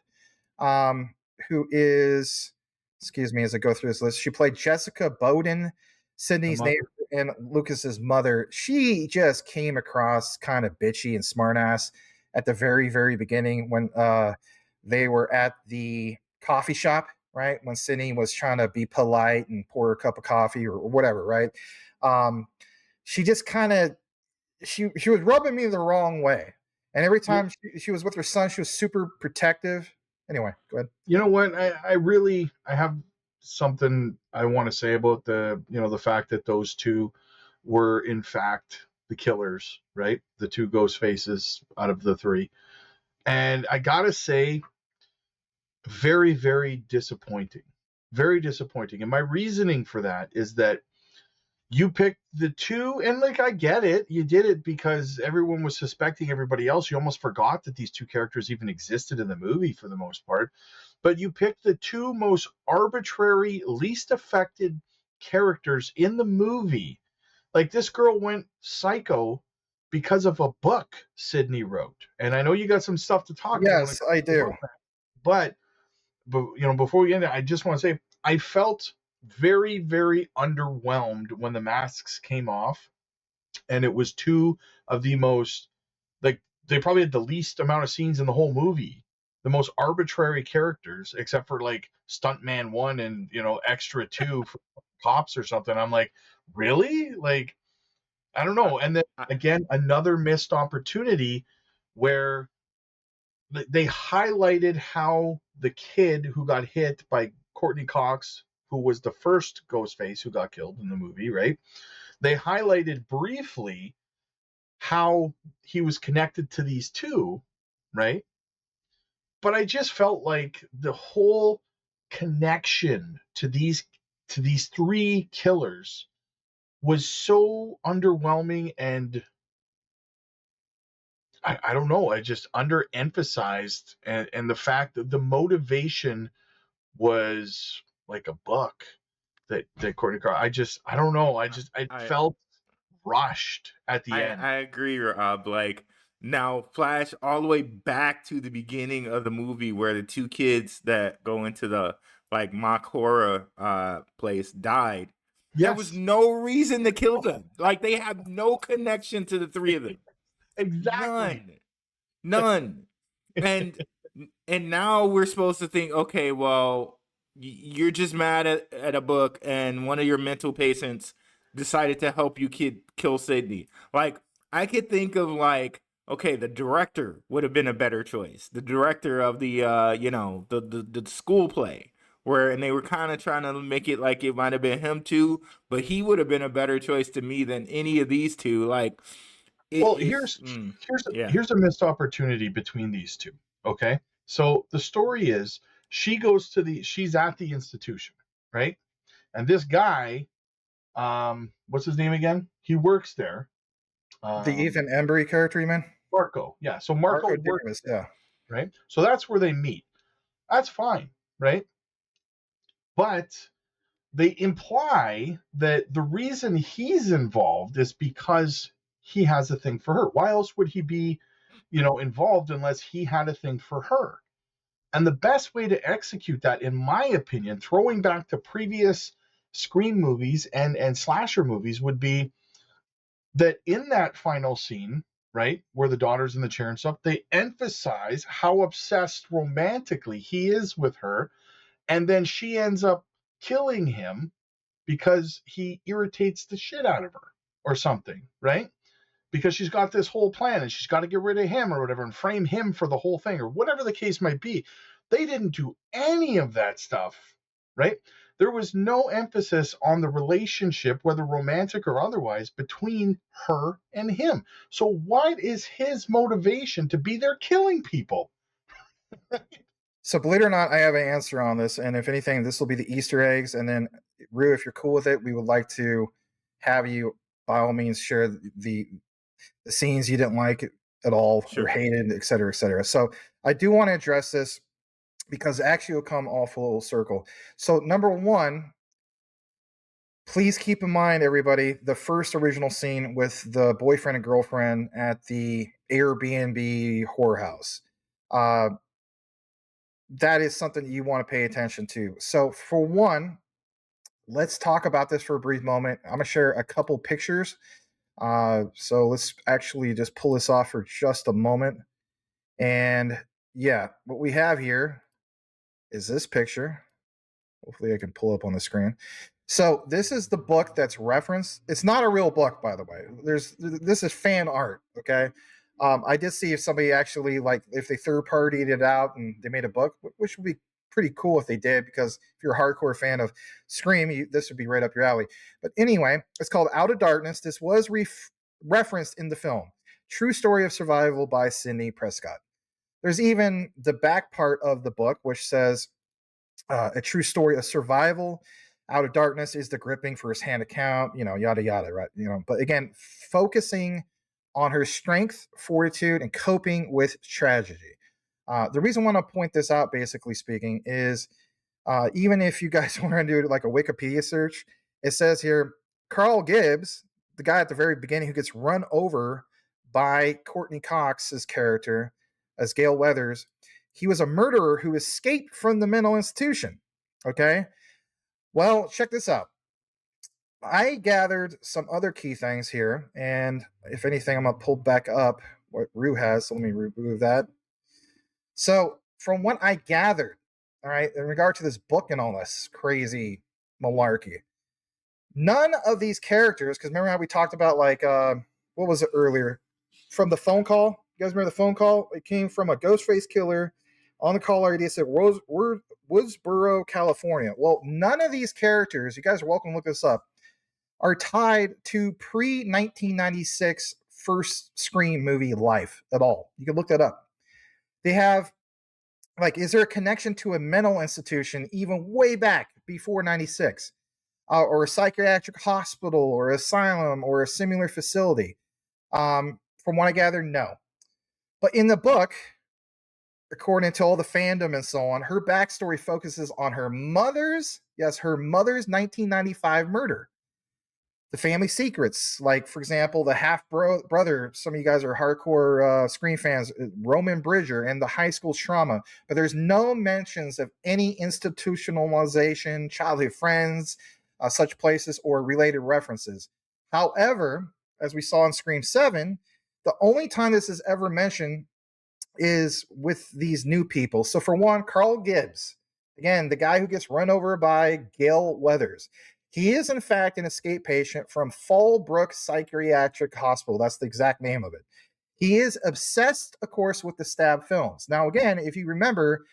um, who is, excuse me as I go through this list, she played Jessica Bowden, The Sydney's mother. neighbor and Lucas's mother. She just came across kind of bitchy and smartass at the very, very beginning when they were at the coffee shop, right? When Sydney was trying to be polite and pour her a cup of coffee or whatever, right? She just kind of, she was rubbing me the wrong way. And every time she was with her son, she was super protective. Anyway, go ahead. You know what? I have something I want to say about the fact that those two were in fact the killers, right? The two ghost faces out of the three. And I gotta say, very, very disappointing. Very disappointing. And my reasoning for that is that you picked the two, and like I get it, you did it because everyone was suspecting everybody else. You almost forgot that these two characters even existed in the movie for the most part. But you picked the two most arbitrary, least affected characters in the movie. Like this girl went psycho because of a book Sydney wrote. And I know you got some stuff to talk about when it Yes, I comes to the do. book, but you know, before we end it, I just want to say I felt very, very underwhelmed when the masks came off, and it was two of the most, like, they probably had the least amount of scenes in the whole movie, the most arbitrary characters, except for like Stuntman 1 and Extra 2 for cops or something. I'm like, really? Like, I don't I, know. And then I, again, another missed opportunity where they highlighted how the kid who got hit by Courtney Cox, who was the first Ghostface who got killed in the movie, right? They highlighted briefly how he was connected to these two, right? But I just felt like the whole connection to these three killers was so underwhelming, and I don't know, I just underemphasized, and the fact that the motivation was like a book that Courtney Carr. I don't know. I I, felt rushed at the end. I agree, Rob. Like now, flash all the way back to the beginning of the movie where the two kids that go into the like mock horror place died. There was Yes, no reason to kill them. Like they have no connection to the three of them. exactly. None. None. And and now we're supposed to think, okay, well, you're just mad at a book, and one of your mental patients decided to help you kill Sydney. Like I could think of like, okay, the director would have been a better choice. The director of the the school play where and they were kind of trying to make it like it might have been him too, but he would have been a better choice to me than any of these two. Like Well, it's yeah. here's a missed opportunity between these two. Okay, so the story is she's at the institution, right? And this guy, what's his name again? He works there. The Um, Ethan Embry character, you mean? Marco. Yeah. So Marco Marco works Davis, there, yeah. right? So that's where they meet. That's fine, right? But they imply that the reason he's involved is because he has a thing for her. Why else would he be, involved unless he had a thing for her? And the best way to execute that, in my opinion, throwing back to previous Scream movies and slasher movies, would be that in that final scene, right, where the daughter's in the chair and stuff, they emphasize how obsessed romantically he is with her, and then she ends up killing him because he irritates the shit out of her or something, right? Because she's got this whole plan and she's got to get rid of him or whatever and frame him for the whole thing or whatever the case might be. They didn't do any of that stuff, right? There was no emphasis on the relationship, whether romantic or otherwise, between her and him. So, what is his motivation to be there killing people? So believe it or not, I have an answer on this, and if anything, this will be the Easter eggs. And then, Rue, if you're cool with it, we would like to have you, by all means, share the scenes you didn't like at all or Sure. hated, et cetera, et cetera. So I do want to address this because actually it'll come all full circle. So number one, please keep in mind, everybody, the first original scene with the boyfriend and girlfriend at the Airbnb whorehouse. Uh, that is something you want to pay attention to. So, for one, let's talk about this for a brief moment. I'm going to share a couple pictures. So, let's actually just pull this off for just a moment. And yeah, what we have here is this picture. Hopefully, I can pull up on the screen. So this is the book that's referenced. It's not a real book, by the way. This is fan art. Okay, I did see if somebody actually like if they third partied it out and they made a book, which would be pretty cool if they did, because if you're a hardcore fan of Scream, this would be right up your alley. But anyway, it's called Out of Darkness. This was referenced in the film. True Story of Survival by Sidney Prescott. There's even the back part of the book which says a true story of survival Out of Darkness is the gripping first-hand account, yada yada, right? But again, focusing on her strength, fortitude, and coping with tragedy. The reason I want to point this out, basically speaking, is even if you guys want to do like a Wikipedia search, it says here Carl Gibbs, the guy at the very beginning who gets run over by Courtney Cox's character as Gale Weathers, he was a murderer who escaped from the mental institution. Okay. Well, check this out. I gathered some other key things here, and if anything, I'm going to pull back up what Rue has. So let me remove that. So, from what I gathered, all right, in regard to this book and all this crazy malarkey, none of these characters, because remember how we talked about, like, what was it earlier? From the phone call? You guys remember the phone call? It came from a Ghostface killer. On the call ID, it said Woodsboro, California. Well, none of these characters, you guys are welcome to look this up, are tied to pre-1996 first Scream movie life at all. You can look that up. They have, like, is there a connection to a mental institution even way back before 96? Or a psychiatric hospital or asylum or a similar facility? From what I gather, no. But in the book, according to all the fandom and so on, her backstory focuses on her mother's 1995 murder. The family secrets, like, for example, the half-brother, some of you guys are hardcore Scream fans, Roman Bridger, and the high school trauma. But there's no mentions of any institutionalization, childhood friends, such places, or related references. However, as we saw in Scream 7, the only time this is ever mentioned is with these new people. So for one, Carl Gibbs, again, the guy who gets run over by Gale Weathers. He is, in fact, an escape patient from Fallbrook Psychiatric Hospital. That's the exact name of it. He is obsessed, of course, with the Stab films. Now, again, if you remember,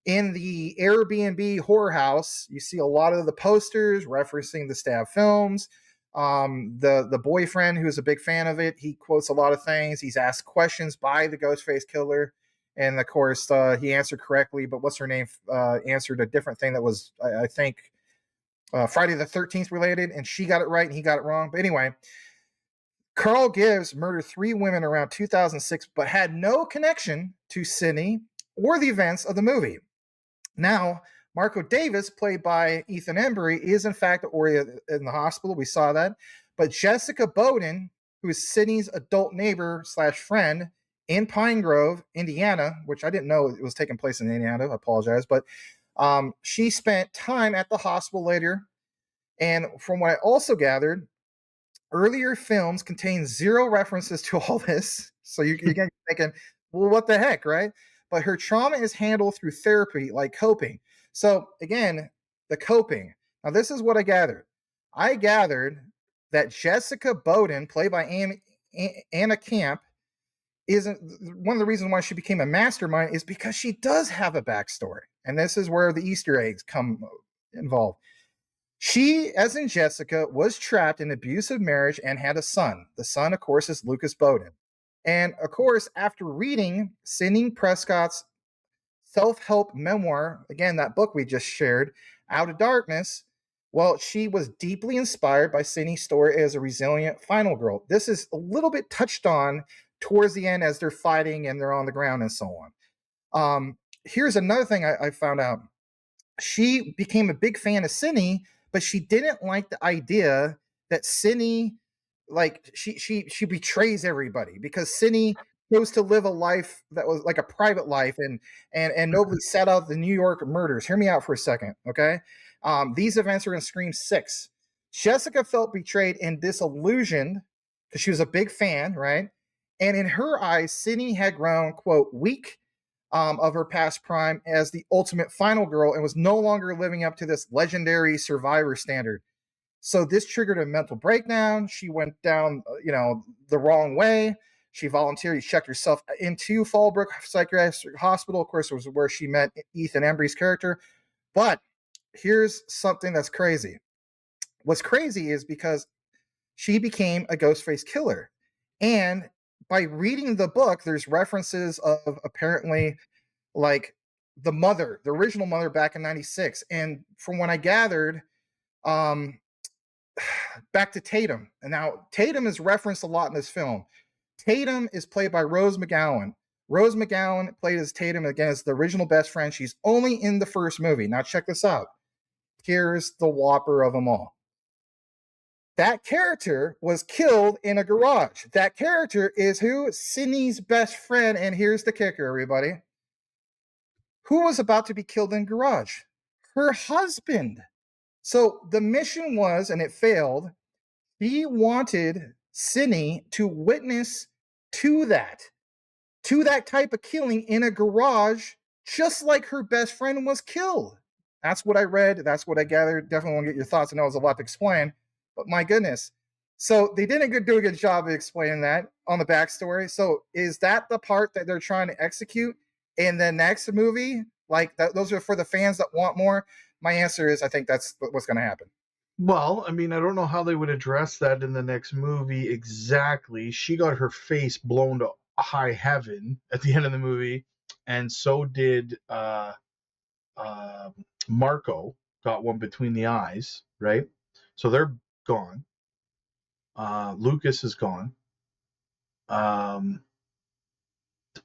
in the Airbnb horror house, you see a lot of the posters referencing the Stab films. The boyfriend, who is a big fan of it, he quotes a lot of things. He's asked questions by the Ghostface killer. And, of course, he answered correctly. But what's her name answered a different thing that was, I think, Friday the 13th related, and she got it right and he got it wrong. But anyway, Carl Gibbs murdered 3 women around 2006, but had no connection to Sydney or the events of the movie. Now, Marco Davis, played by Ethan Embry, is in fact in the hospital. We saw that. But Jessica Bowden, who is Sydney's adult neighbor / friend in Pine Grove, Indiana, which I didn't know it was taking place in Indiana. I apologize. But she spent time at the hospital later. And from what I also gathered, earlier films contain 0 references to all this. So you get thinking, well, what the heck, right? But her trauma is handled through therapy, like coping. So again, the coping. Now, this is what I gathered. I gathered that Jessica Bowden, played by Anna Camp, isn't one of the reasons why she became a mastermind is because she does have a backstory. And this is where the Easter eggs come involved. She, as in Jessica, was trapped in an abusive marriage and had a son. The son, of course, is Lucas Bowden. And, of course, after reading Sidney Prescott's self-help memoir, again, that book we just shared, Out of Darkness, well, she was deeply inspired by Sidney's story as a resilient final girl. This is a little bit touched on towards the end as they're fighting and they're on the ground and so on. Here's another thing I found out. She became a big fan of Sidney, but she didn't like the idea that Sidney, like, she betrays everybody, because Sidney chose to live a life that was like a private life, and nobody set out the New York murders. Hear me out for a second, okay? These events are in Scream 6. Jessica felt betrayed and disillusioned because she was a big fan, right? And in her eyes, Sidney had grown, quote, weak of her past prime as the ultimate final girl and was no longer living up to this legendary survivor standard. So this triggered a mental breakdown. She went down, the wrong way. She voluntarily checked herself into Fallbrook Psychiatric Hospital. Of course, it was where she met Ethan Embry's character. But here's something that's crazy. What's crazy is because she became a Ghostface killer. And by reading the book, there's references of apparently like the original mother back in 96. And from what I gathered, Um, back to Tatum. And now Tatum is referenced a lot in this film. Tatum is played by Rose McGowan. Rose McGowan played as Tatum again as the original best friend. She's only in the first movie. Now check this out. Here's the whopper of them all. That character was killed in a garage. That character is who? Sydney's best friend. And here's the kicker, everybody. Who was about to be killed in garage? Her husband. So the mission was, and it failed, he wanted Sydney to witness to that type of killing in a garage, just like her best friend was killed. That's what I read. That's what I gathered. Definitely want to get your thoughts. I know it was a lot to explain, but my goodness. So they didn't do a good job of explaining that on the backstory. So is that the part that they're trying to execute in the next movie? Like that, those are for the fans that want more. My answer is I think that's what's going to happen. Well, I mean, I don't know how they would address that in the next movie exactly. She got her face blown to high heaven at the end of the movie, and so did Marco. Got one between the eyes, right? So they're gone. Lucas is gone.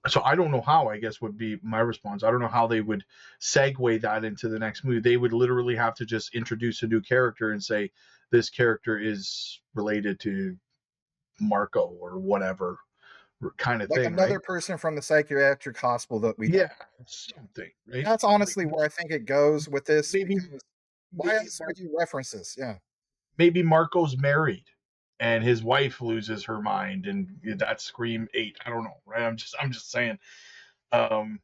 So I don't know how, I guess, would be my response. I don't know how they would segue that into the next movie. They would literally have to just introduce a new character and say this character is related to Marco or whatever kind of Like thing, another right? person from the psychiatric hospital that we Yeah, something, right? That's honestly where I think it goes with this. Maybe Because why maybe, else would you reference this? Yeah. maybe Marco's married and his wife loses her mind and that's Scream 8. I don't know, right? I'm just saying. Um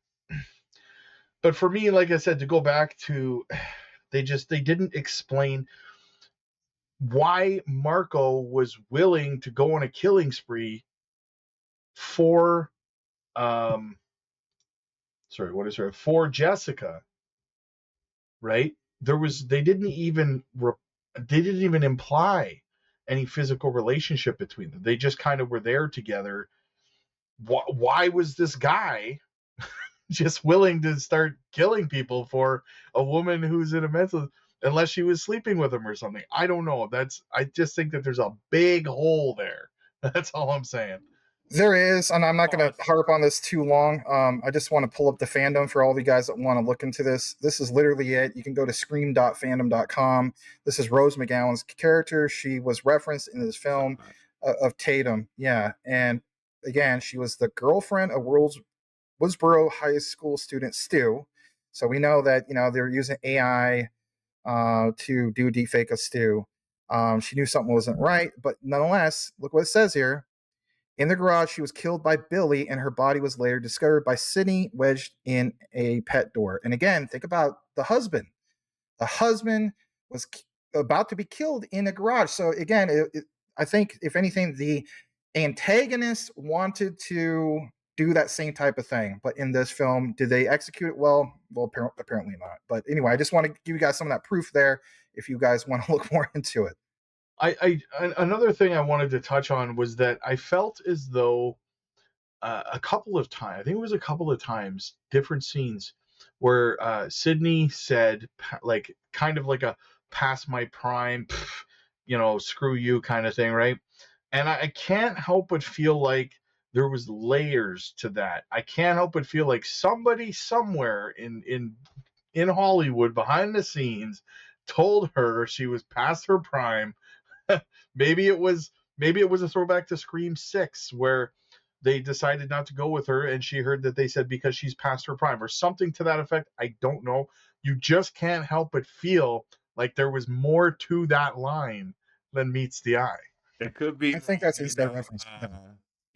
but for me, like I said, to go back to they didn't explain why Marco was willing to go on a killing spree for um for Jessica, right? They didn't even imply any physical relationship between them. They just kind of were there together. Why was this guy just willing to start killing people for a woman who's in a mental, unless she was sleeping with him or something? I don't know. I just think that there's a big hole there. That's all I'm saying. There is, and I'm not going to harp on this too long. I just want to pull up the fandom for all of you guys that want to look into this. This is literally it. You can go to scream.fandom.com. This is Rose McGowan's character. She was referenced in this film of Tatum. Yeah. And again, she was the girlfriend of Woodsboro High School student Stu. So we know that, they're using AI to do deepfake of Stu. She knew something wasn't right, but nonetheless, look what it says here. In the garage, she was killed by Billy, and her body was later discovered by Sydney wedged in a pet door. And again, think about the husband. The husband was about to be killed in a garage. So again, I think, if anything, the antagonist wanted to do that same type of thing. But in this film, did they execute it well? Well, apparently not. But anyway, I just want to give you guys some of that proof there if you guys want to look more into it. Another thing I wanted to touch on was that I felt as though a couple of times, I think it was a couple of times, different scenes where Sydney said, like, kind of like a "past my prime," screw you kind of thing, right? And I can't help but feel like there was layers to that. I can't help but feel like somebody somewhere in Hollywood behind the scenes told her she was past her prime. maybe it was a throwback to Scream 6 where they decided not to go with her and she heard that they said because she's past her prime or something to that effect. I don't know. You just can't help but feel like there was more to that line than meets the eye. It could be. I think that's instant reference.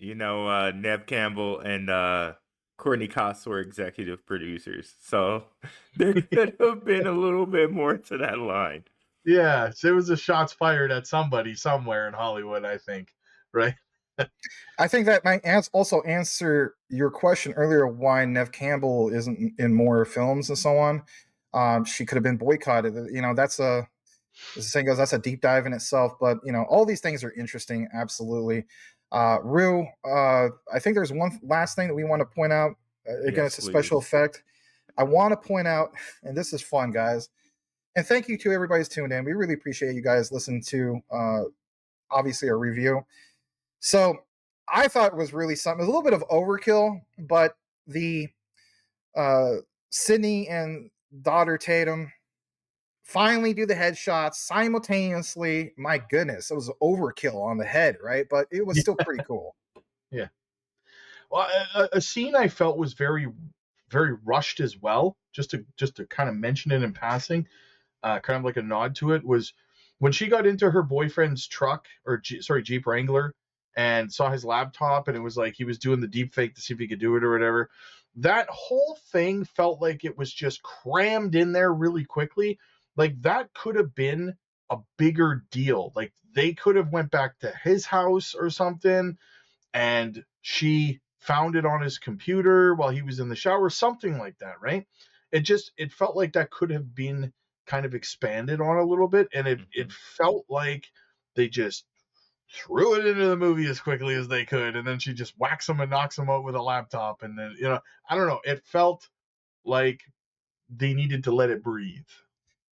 Nev Campbell and Courtney Cox were executive producers, so there could have been a little bit more to that line. Yeah, so it was a shots fired at somebody somewhere in Hollywood, I think, right? I think that might also answer your question earlier why Nev Campbell isn't in more films and so on. She could have been boycotted. That's as the saying goes, that's a deep dive in itself. But all these things are interesting, absolutely. Rue, I think there's one last thing that we want to point out. Again, Yes, it's a special please. effect. I want to point out, and this is fun, guys. And thank you to everybody who's tuned in. We really appreciate you guys listening to obviously our review. So I thought it was really something. It was a little bit of overkill, but the uh, Sydney and daughter Tatum finally do the headshots simultaneously. My goodness, it was overkill on the head, right? But it was still pretty cool. Yeah. Well, a scene I felt was very, very rushed as well. Just to kind of mention it in passing, kind of like a nod to it, was when she got into her boyfriend's truck, or Jeep Wrangler, and saw his laptop, and it was like he was doing the deep fake to see if he could do it or whatever. That whole thing felt like it was just crammed in there really quickly. Like that could have been a bigger deal. Like they could have went back to his house or something, and she found it on his computer while he was in the shower, something like that, right? It felt like that could have been kind of expanded on a little bit, and it felt like they just threw it into the movie as quickly as they could, and then she just whacks him and knocks him out with a laptop, and then I don't know, it felt like they needed to let it breathe.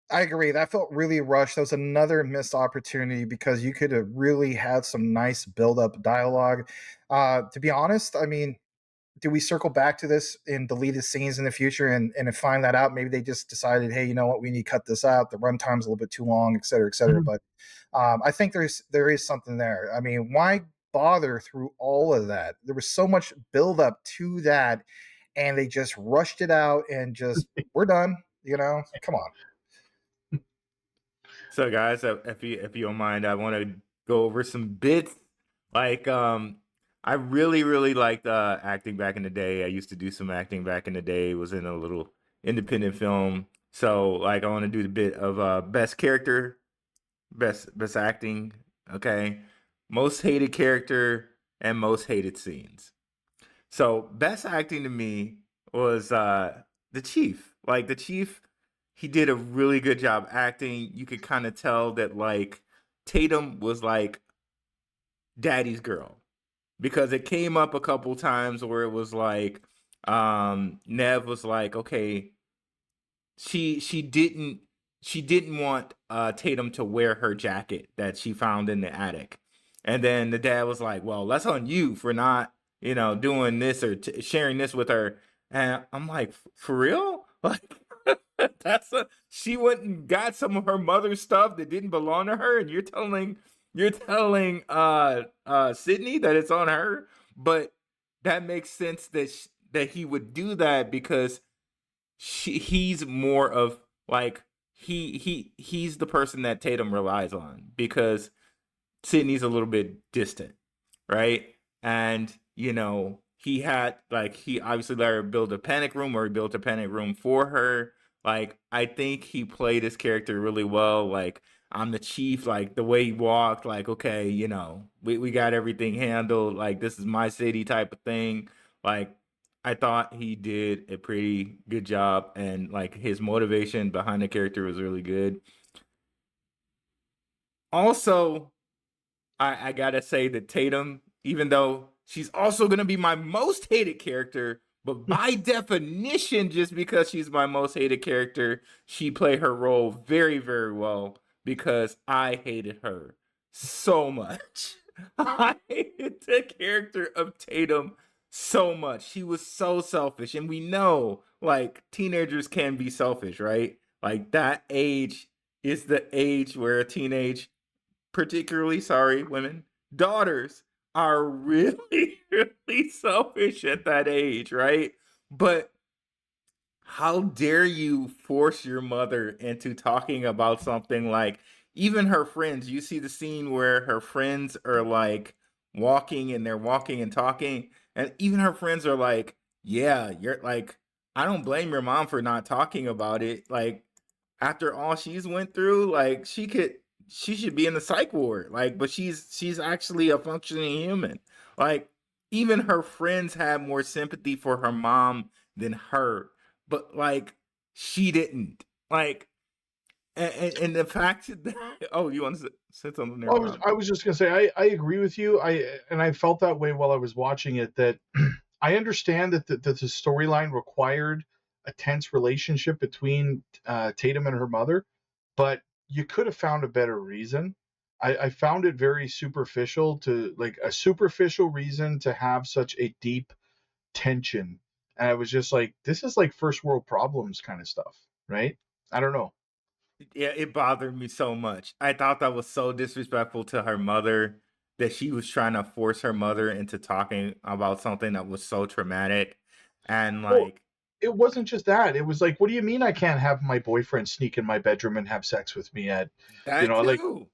I agree. That felt really rushed. That was another missed opportunity because you could have really had some nice build up dialogue. To be honest, I mean, do we circle back to this in deleted scenes in the future and find that out? Maybe they just decided, hey, you know what, we need to cut this out. The runtime's a little bit too long, et cetera, et cetera. But I think there is something there. I mean, why bother through all of that? There was so much build up to that, and they just rushed it out and just we're done. Come on. So, guys, if you don't mind, I want to go over some bits. Like, I really liked acting back in the day. I used to do some acting back in the day. Was in a little independent film. So, like, I want to do the bit of best character, best acting. Okay, most hated character and most hated scenes. So, best acting to me was the Chief. Like the Chief, he did a really good job acting. You could kind of tell that like Tatum was like daddy's girl, because it came up a couple times where it was like Nev was like, okay, she didn't want Tatum to wear her jacket that she found in the attic. And then the dad was like, well, that's on you for not, doing this or sharing this with her. And I'm like, for real? Like, she went and got some of her mother's stuff that didn't belong to her, and you're telling Sydney that it's on her. But that makes sense that he would do that because he's more of like he's the person that Tatum relies on, because Sydney's a little bit distant, right? And he obviously let her build a panic room, or he built a panic room for her. Like, I think he played his character really well. Like, I'm the chief, like the way he walked, like, okay, we got everything handled, like this is my city type of thing. Like, I thought he did a pretty good job, and like his motivation behind the character was really good. Also, I gotta say that Tatum, even though she's also gonna be my most hated character, but by definition, just because she's my most hated character, she played her role very, very well, because I hated her so much. I hated the character of Tatum so much. She was so selfish, and we know like teenagers can be selfish, right? Like that age is the age where a teenage, particularly, sorry, women, daughters are really, really selfish at that age, right? But how dare you force your mother into talking about something like, even her friends? You see the scene where her friends are like walking, and they're walking and talking, and even her friends are like, yeah, you're like, I don't blame your mom for not talking about it. Like, after all she's went through, like she should be in the psych ward. Like, but she's actually a functioning human. Like, even her friends have more sympathy for her mom than her, but like she didn't. Like, and the fact that oh, you want to say something there, Well, Rob? I was just gonna say I agree with you. I felt that way while I was watching it. That I understand that the storyline required a tense relationship between Tatum and her mother, but you could have found a better reason. I found it very superficial, to like a superficial reason to have such a deep tension. And I was just like, this is like first world problems kind of stuff, right? I don't know. Yeah, it bothered me so much. I thought that was so disrespectful to her mother that she was trying to force her mother into talking about something that was so traumatic. And Well, like it wasn't just that. It was like, what do you mean I can't have my boyfriend sneak in my bedroom and have sex with me at, you that know, too.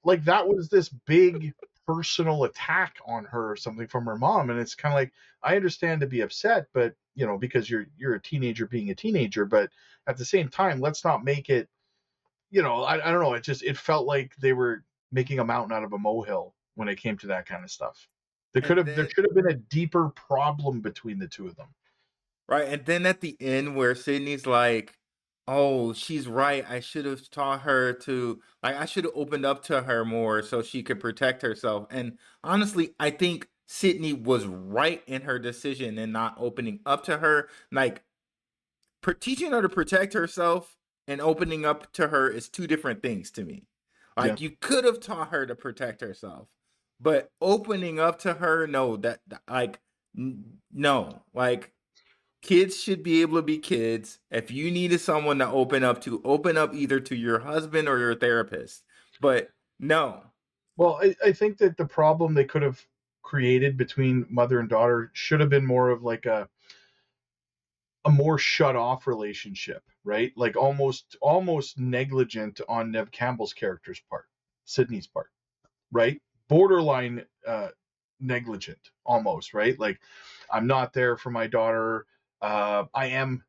like that was this big personal attack on her or something from her mom. And it's kind of like, I understand to be upset, but because you're a teenager being a teenager, but at the same time, let's not make it, I don't know. It felt like they were making a mountain out of a molehill when it came to that kind of stuff. And There then should have been a deeper problem between the two of them. right, and then at the end where Sydney's like, "Oh, she's right. I should have taught her to like I should have opened up to her more so she could protect herself." And honestly, I think Sydney was right in her decision in not opening up to her. Like teaching her to protect herself and opening up to her is two different things to me. Yeah. Like you could have taught her to protect herself, but opening up to her, no, like no, like kids should be able to be kids. If you needed someone to open up either to your husband or your therapist. But no. Well, I think that the problem they could have created between mother and daughter should have been more of like a more shut off relationship, right? Like almost negligent on Nev Campbell's character's part, Sydney's part, right? Borderline negligent almost, right? Like I'm not there for my daughter. I am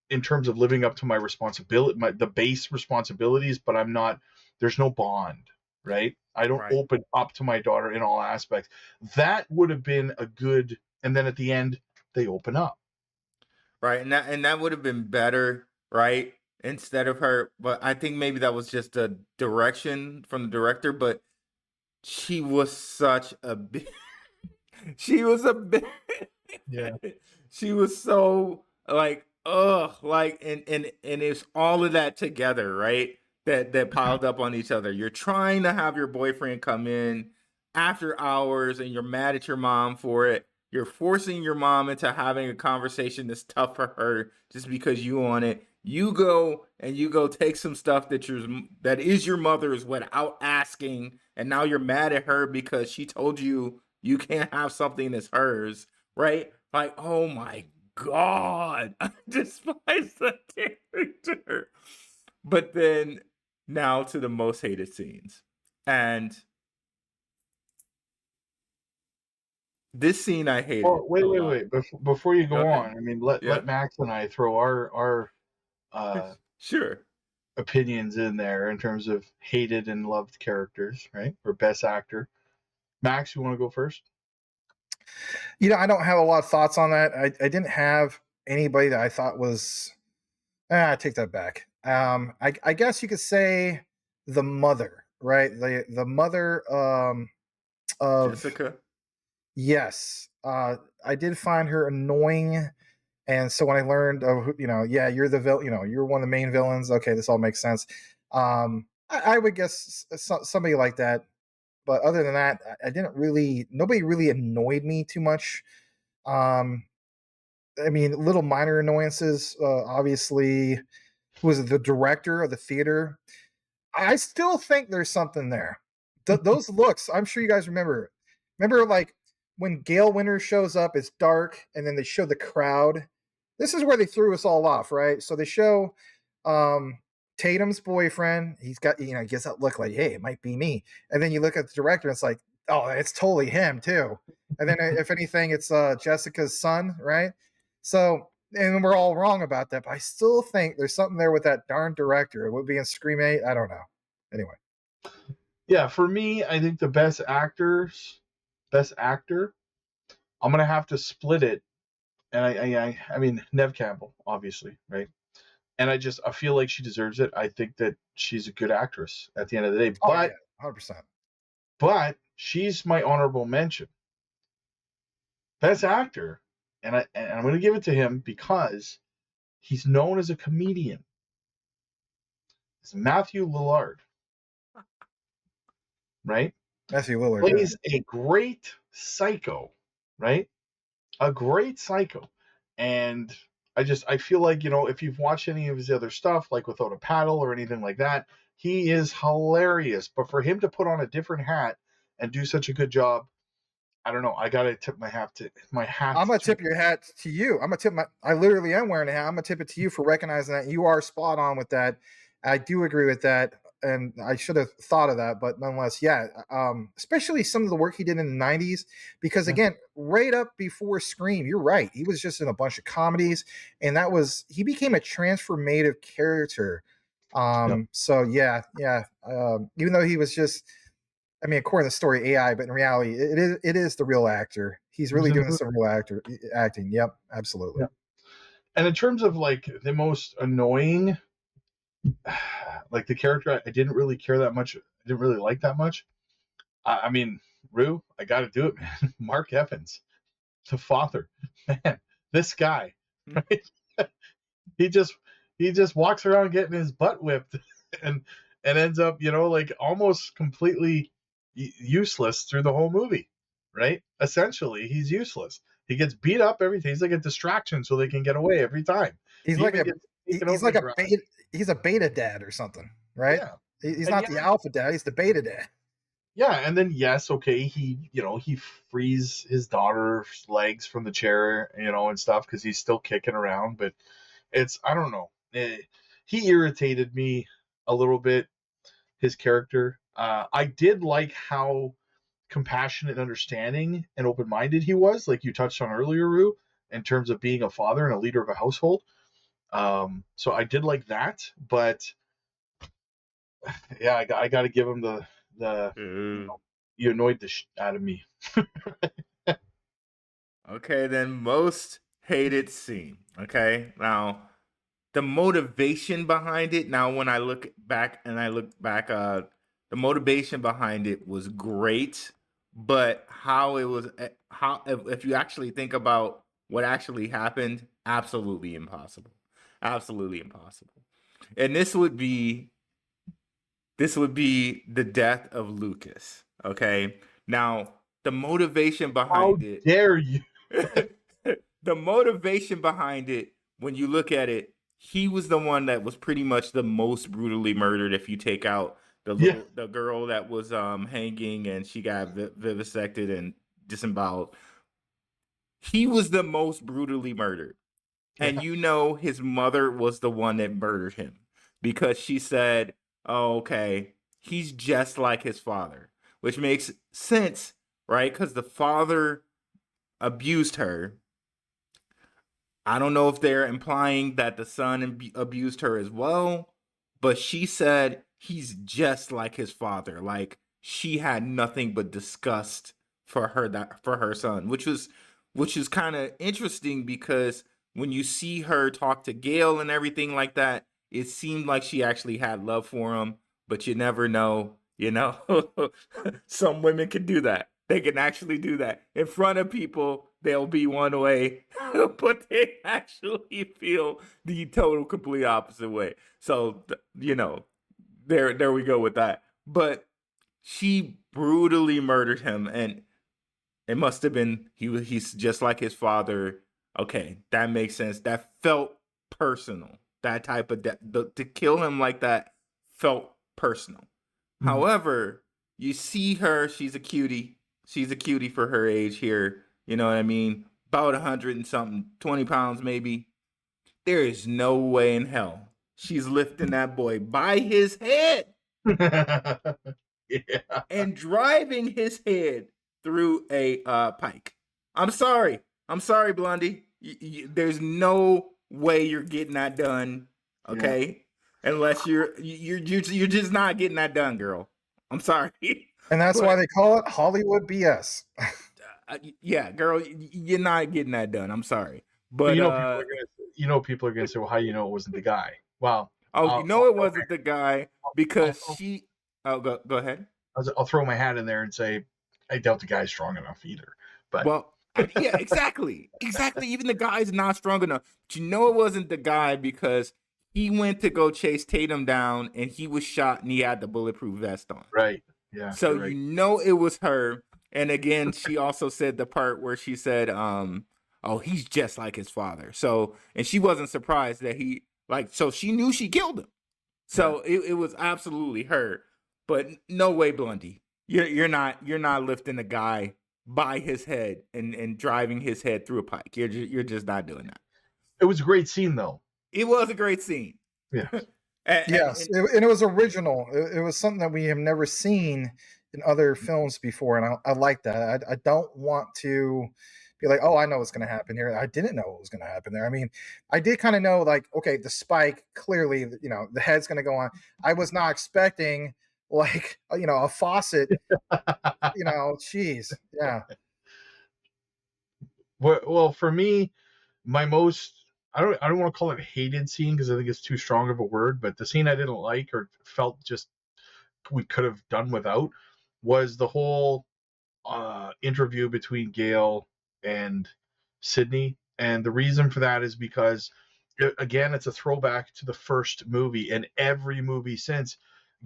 in terms of living up to my responsibility, the base responsibilities, but I'm not. There's no bond, right? I don't Right. open up to my daughter in all aspects. That would have been a good. And then at the end, they open up. Right. And that would have been better, right? Instead of her, but I think maybe that was just a direction from the director, but she was such a big she was a big Yeah. she was so like like and it's all of that together, right? That piled up on each other. You're trying to have your boyfriend come in after hours and you're mad at your mom for it. You're forcing your mom into having a conversation that's tough for her just because you want it. You go take some stuff that is your mother's without asking, and now you're mad at her because she told you you can't have something that's hers, right? Like, oh my god, I despise that character. But then now to the most hated scenes. And this scene I hated Well, a wait, wait, lot. wait. Before you Go go ahead. on, I mean, let Yeah. Max and I throw our Sure. opinions in there in terms of hated and loved characters, right? Or best actor. Max, you want to go first? I don't have a lot of thoughts on that. I didn't have anybody that I thought was. I take that back. I guess you could say the mother, right? The mother of Jessica. yes. I did find her annoying, and so when I learned, yeah, you're the villain. You're one of the main villains. Okay, this all makes sense. I would guess somebody like that. But other than that, I didn't really. Nobody really annoyed me too much. Um, I mean, little minor annoyances. Obviously, who was the director of the theater? I still think there's something there. Those looks, I'm sure you guys remember. Remember, like when Gale Winter shows up, it's dark, and then they show the crowd. This is where they threw us all off, right? So they show um, Tatum's boyfriend. He's got, he gets that look like, hey, it might be me. And then you look at the director, and it's like, oh, it's totally him too. And then if anything, it's Jessica's son, right? So and we're all wrong about that, but I still think there's something there with that darn director. It would be in Scream 8. I don't know. Anyway. Yeah, for me, I think the best actor, I'm gonna have to split it. And I mean Nev Campbell, obviously, right? And I feel like she deserves it. I think that she's a good actress at the end of the day. Oh, yeah. 100%. But she's my honorable mention. Best actor. And I'm gonna give it to him because he's known as a comedian. is Matthew Lillard, right? Matthew Lillard. Plays a great psycho, right? A great psycho. And I feel like, if you've watched any of his other stuff, like Without a Paddle or anything like that, he is hilarious. But for him to put on a different hat and do such a good job, I don't know. I gotta tip my hat to I'm gonna tip your hat to you. I literally am wearing a hat. I'm gonna tip it to you for recognizing that you are spot on with that. I do agree with that, and I should have thought of that, but nonetheless, yeah. Especially some of the work he did in the '90s, because again, right up before Scream, you're right. He was just in a bunch of comedies, and he became a transformative character. So yeah. Even though he was just, I mean, according to the story, AI, but in reality, it is the real actor. He's really doing some real acting. Yep, absolutely. Yeah. And in terms of like the most annoying, like the character, I didn't really care that much. I didn't really like that much. I mean, Rue, I got to do it, man. Mark Evans, the father, man, this guy, right? he just walks around getting his butt whipped, and ends up, like almost completely useless through the whole movie, right? Essentially, he's useless. He gets beat up everything. He's like a distraction so they can get away every time. He's like he's a beta dad or something, right? Yeah. He's not the alpha dad, he's the beta dad. Yeah, and then yes, okay, he frees his daughter's legs from the chair, and stuff because he's still kicking around, but I don't know. He irritated me a little bit, his character. I did like how compassionate and understanding and open-minded he was, like you touched on earlier, Rue, in terms of being a father and a leader of a household. So I did like that, but yeah, I got to give him you annoyed the shit out of me. Okay, then most hated scene. Okay, now the motivation behind it. Now, when I look back, the motivation behind it was great, but how it was, if you actually think about what actually happened, absolutely impossible. Absolutely impossible. And this would be the death of Lucas. Okay. Now, the motivation behind it. How dare you? The motivation behind it, when you look at it, he was the one that was pretty much the most brutally murdered. If you take out the girl that was hanging and she got vivisected and disemboweled, he was the most brutally murdered. Yeah. And his mother was the one that murdered him because she said, "Oh, okay, he's just like his father," which makes sense, right? Because the father abused her. I don't know if they're implying that the son abused her as well, but she said he's just like his father. Like she had nothing but disgust for her son, which is kind of interesting because when you see her talk to Gale and everything like that, it seemed like she actually had love for him, but you never know. Some women can do that. They can actually do that in front of people. They'll be one way, but they actually feel the total complete opposite way. So there we go with that. But she brutally murdered him, and it must have been he's just like his father. Okay, that makes sense. That felt personal. That type of death, to kill him like that felt personal. Mm-hmm. However, you see her, she's a cutie. She's a cutie for her age here. You know what I mean? About 100 and something, 20 pounds maybe. There is no way in hell she's lifting that boy by his head. Yeah. And driving his head through a pike. I'm sorry, Blondie. There's no way you're getting that done. Okay, yeah. Unless you're just not getting that done, girl. I'm sorry. And that's why they call it Hollywood BS. Yeah, girl, you're not getting that done. I'm sorry, but people are gonna say, "Well, how it wasn't the guy?" Well, it wasn't the guy because she. Oh, go ahead. I'll throw my hat in there and say, I doubt the guy's strong enough either. But yeah, exactly. Even the guy's not strong enough. But it wasn't the guy because he went to go chase Tatum down, and he was shot, and he had the bulletproof vest on. Right. Yeah. So you're right. you know it was her. And again, she also said the part where she said, "Oh, he's just like his father." So, and she wasn't surprised that so she knew she killed him. So it was absolutely her. But no way, Blondie. You're not lifting a guy by his head and driving his head through a pike. You're just not doing that. It was a great scene, though. It was a great scene. Yeah. Yes, and it was original. It was something that we have never seen in other films before, and I like that. I don't want to be like, oh, I know what's going to happen here. I didn't know what was going to happen there. I mean, I did kind of know, like, okay, the spike, clearly, you know, the head's going to go on. I was not expecting, like, you know, a faucet, you know, geez, yeah. Well, for me, my most I don't want to call it hated scene because I think it's too strong of a word, but the scene I didn't like or felt just we could have done without was the whole interview between Gale and Sydney. And the reason for that is because, again, it's a throwback to the first movie. And every movie since,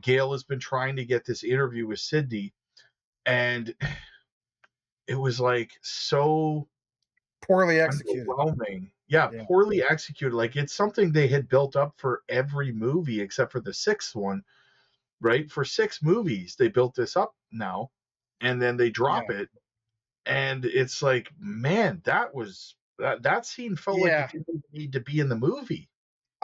Gale has been trying to get this interview with Sydney. And it was like so Poorly executed. underwhelming. Yeah, poorly executed. Like it's something they had built up for every movie except for the sixth one, right? For 6 movies, they built this up now, and then they drop it, and it's like, man, that scene felt like it didn't need to be in the movie.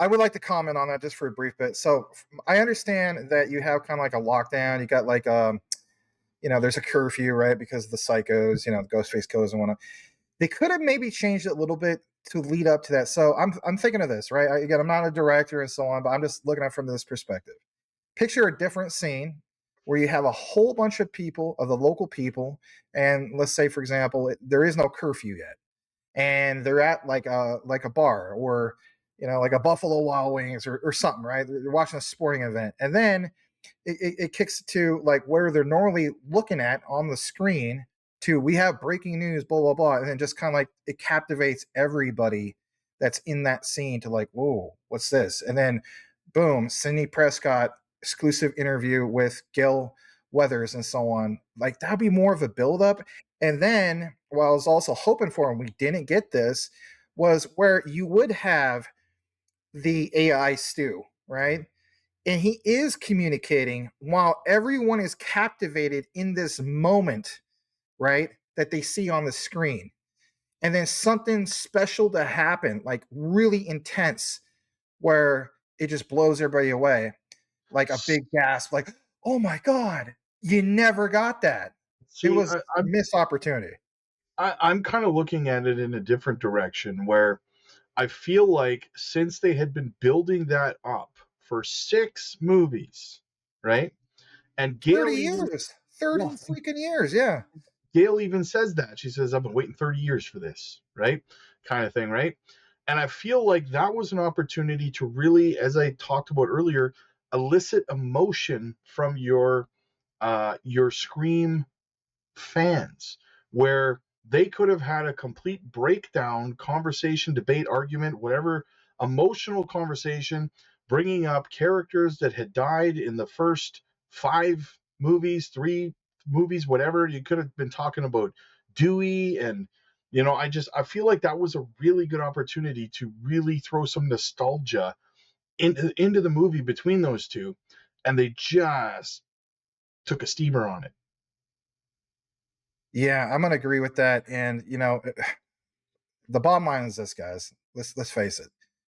I would like to comment on that just for a brief bit. So I understand that you have kind of like a lockdown. You got like you know, there's a curfew, right? Because of the psychos, you know, the Ghostface kills and whatnot. They could have maybe changed it a little bit to lead up to that. So I'm thinking of this, right? Again, I'm not a director and so on, but I'm just looking at it from this perspective. Picture a different scene where you have a whole bunch of people, of the local people, and let's say, for example, there is no curfew yet, and they're at like a bar, or you know, like a Buffalo Wild Wings, or something, right? They're watching a sporting event, and then it kicks to like where they're normally looking at on the screen to, we have breaking news, blah blah blah, and then just kind of like it captivates everybody that's in that scene to like, whoa, what's this? And then boom, Sidney Prescott exclusive interview with Gil Weathers and so on. Like that'd be more of a buildup. And then what I was also hoping for, and we didn't get this, was where you would have the AI Stu, right? And he is communicating while everyone is captivated in this moment, right? That they see on the screen. And then something special to happen, like really intense, where it just blows everybody away. Like a big gasp, like, oh my God, you never got that. See, it was a missed opportunity. I'm kind of looking at it in a different direction where I feel like since they had been building that up for 6 movies, right? And Gale 30 years. 30 freaking years, yeah. Gale even says that. She says, I've been waiting 30 years for this, right? Kind of thing, right? And I feel like that was an opportunity to really, as I talked about earlier, elicit emotion from your Scream fans, where they could have had a complete breakdown, conversation, debate, argument, whatever, emotional conversation, bringing up characters that had died in the first 5 movies, 3 movies, whatever. You could have been talking about Dewey, and you know, I feel like that was a really good opportunity to really throw some nostalgia into the movie between those two, and they just took a steamer on it. Yeah, I'm gonna agree with that. And you know, the bottom line is this, guys. Let's face it.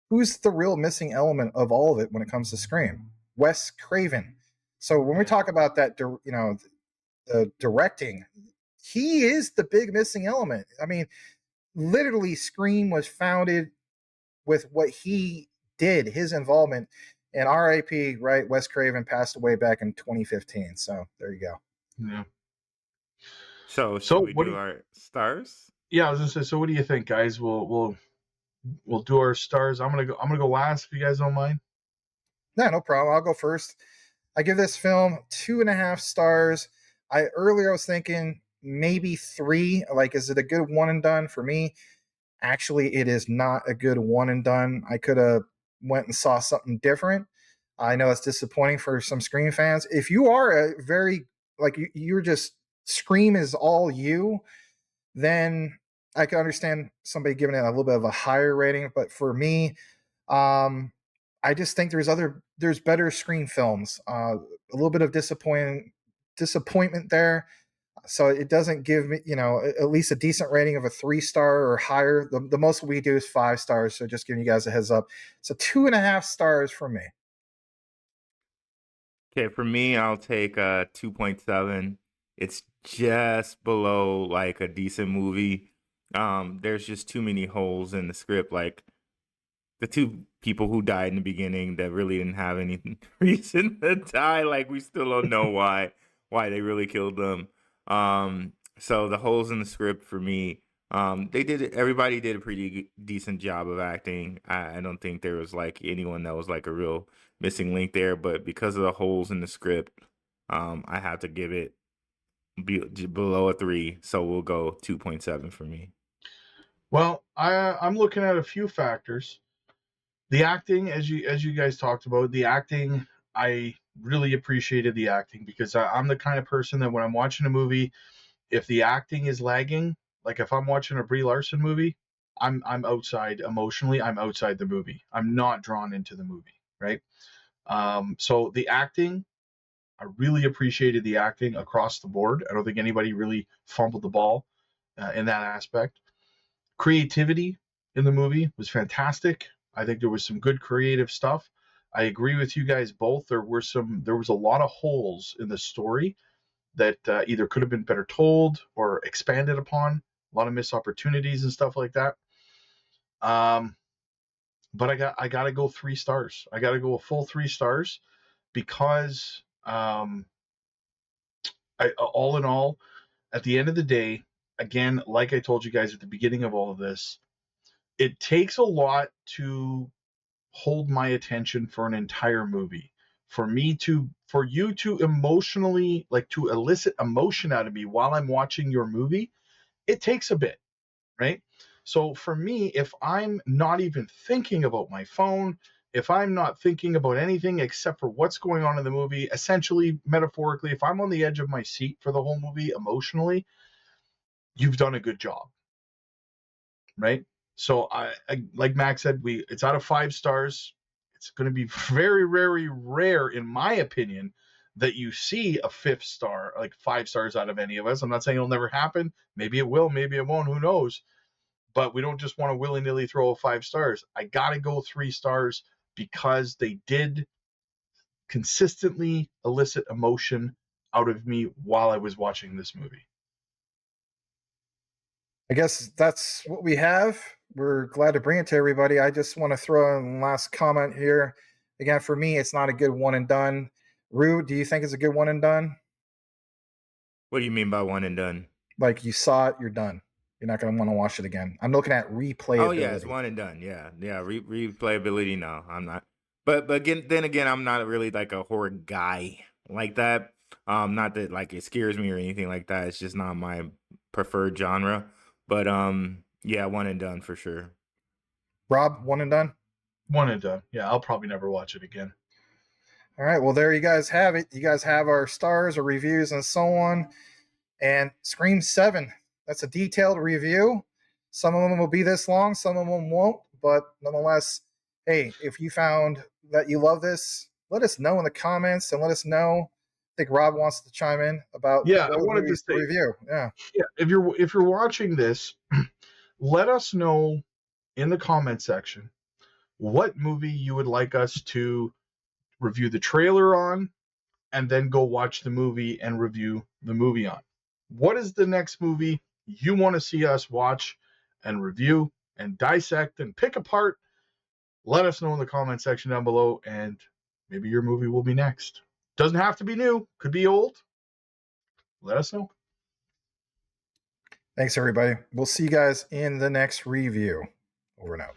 Who's the real missing element of all of it when it comes to Scream? Wes Craven. So when we talk about that, you know, the directing, he is the big missing element. I mean, literally, Scream was founded with what he did, his involvement. And RIP, right? Wes Craven passed away back in 2015. So there you go. Yeah. So should we do our stars? Yeah, I was gonna say. So what do you think, guys? We'll do our stars. I'm gonna go last if you guys don't mind. No, no problem. I'll go first. I give this film 2.5 stars. Earlier I was thinking maybe 3. Like, is it a good one and done? For me, actually, it is not a good one and done. I could have went and saw something different. I know it's disappointing for some Scream fans. If you are a very like you're just Scream is all you, then I can understand somebody giving it a little bit of a higher rating. But for me, I just think there's better Scream films. A little bit of disappointment there. So it doesn't give me, at least a decent rating of a 3-star or higher. The most we do is 5 stars. So just giving you guys a heads up. So 2.5 stars for me. Okay, for me, I'll take 2.7. It's just below like a decent movie. There's just too many holes in the script. Like the two people who died in the beginning that really didn't have any reason to die. Like we still don't know why they really killed them. So the holes in the script for me, everybody did a pretty decent job of acting. I don't think there was like anyone that was like a real missing link there, but because of the holes in the script, I have to give it below a 3. So we'll go 2.7 for me. Well, I'm looking at a few factors. The acting, as you guys talked about, the acting, I really appreciated the acting because I'm the kind of person that when I'm watching a movie, if the acting is lagging, like if I'm watching a Brie Larson movie, I'm outside emotionally. I'm outside the movie. I'm not drawn into the movie, right? So the acting, I really appreciated the acting across the board. I don't think anybody really fumbled the ball in that aspect. Creativity in the movie was fantastic. I think there was some good creative stuff. I agree with you guys both. There was a lot of holes in the story that either could have been better told or expanded upon. A lot of missed opportunities and stuff like that. But I got to go 3 stars. I got to go a full 3 stars because all in all, at the end of the day, again, like I told you guys at the beginning of all of this, it takes a lot to hold my attention for an entire movie. For you to emotionally, like to elicit emotion out of me while I'm watching your movie, it takes a bit, right? So for me, if I'm not even thinking about my phone, if I'm not thinking about anything except for what's going on in the movie, essentially, metaphorically, if I'm on the edge of my seat for the whole movie emotionally, you've done a good job, right? So I like Max said, it's out of 5 stars. It's going to be very, very rare, in my opinion, that you see a 5th star, like 5 stars out of any of us. I'm not saying it'll never happen. Maybe it will, maybe it won't. Who knows? But we don't just want to willy-nilly throw 5 stars. I got to go 3 stars because they did consistently elicit emotion out of me while I was watching this movie. I guess that's what we have. We're glad to bring it to everybody. I just want to throw in last comment here. Again, for me, it's not a good one and done. Rue, do you think it's a good one and done? What do you mean by one and done? Like you saw it, you're done. You're not going to want to watch it again. I'm looking at replayability. Oh yeah, it's one and done. Yeah. Replayability. No, I'm not. But then again, I'm not really like a horror guy like that. Not that like it scares me or anything like that. It's just not my preferred genre. But yeah, one and done for sure. Rob, one and done? One and done. Yeah, I'll probably never watch it again. All right, well, there you guys have it. You guys have our stars, our reviews, and so on. And Scream 7, that's a detailed review. Some of them will be this long, some of them won't. But nonetheless, hey, if you found that you love this, let us know in the comments and let us know. I think Rob wants to chime in about I wanted to say, review. Yeah. If you're watching this, let us know in the comment section what movie you would like us to review the trailer on and then go watch the movie and review the movie on. What is the next movie you want to see us watch and review and dissect and pick apart? Let us know in the comment section down below, and maybe your movie will be next. Doesn't have to be new, could be old. Let us know. Thanks, everybody. We'll see you guys in the next review. Over and out.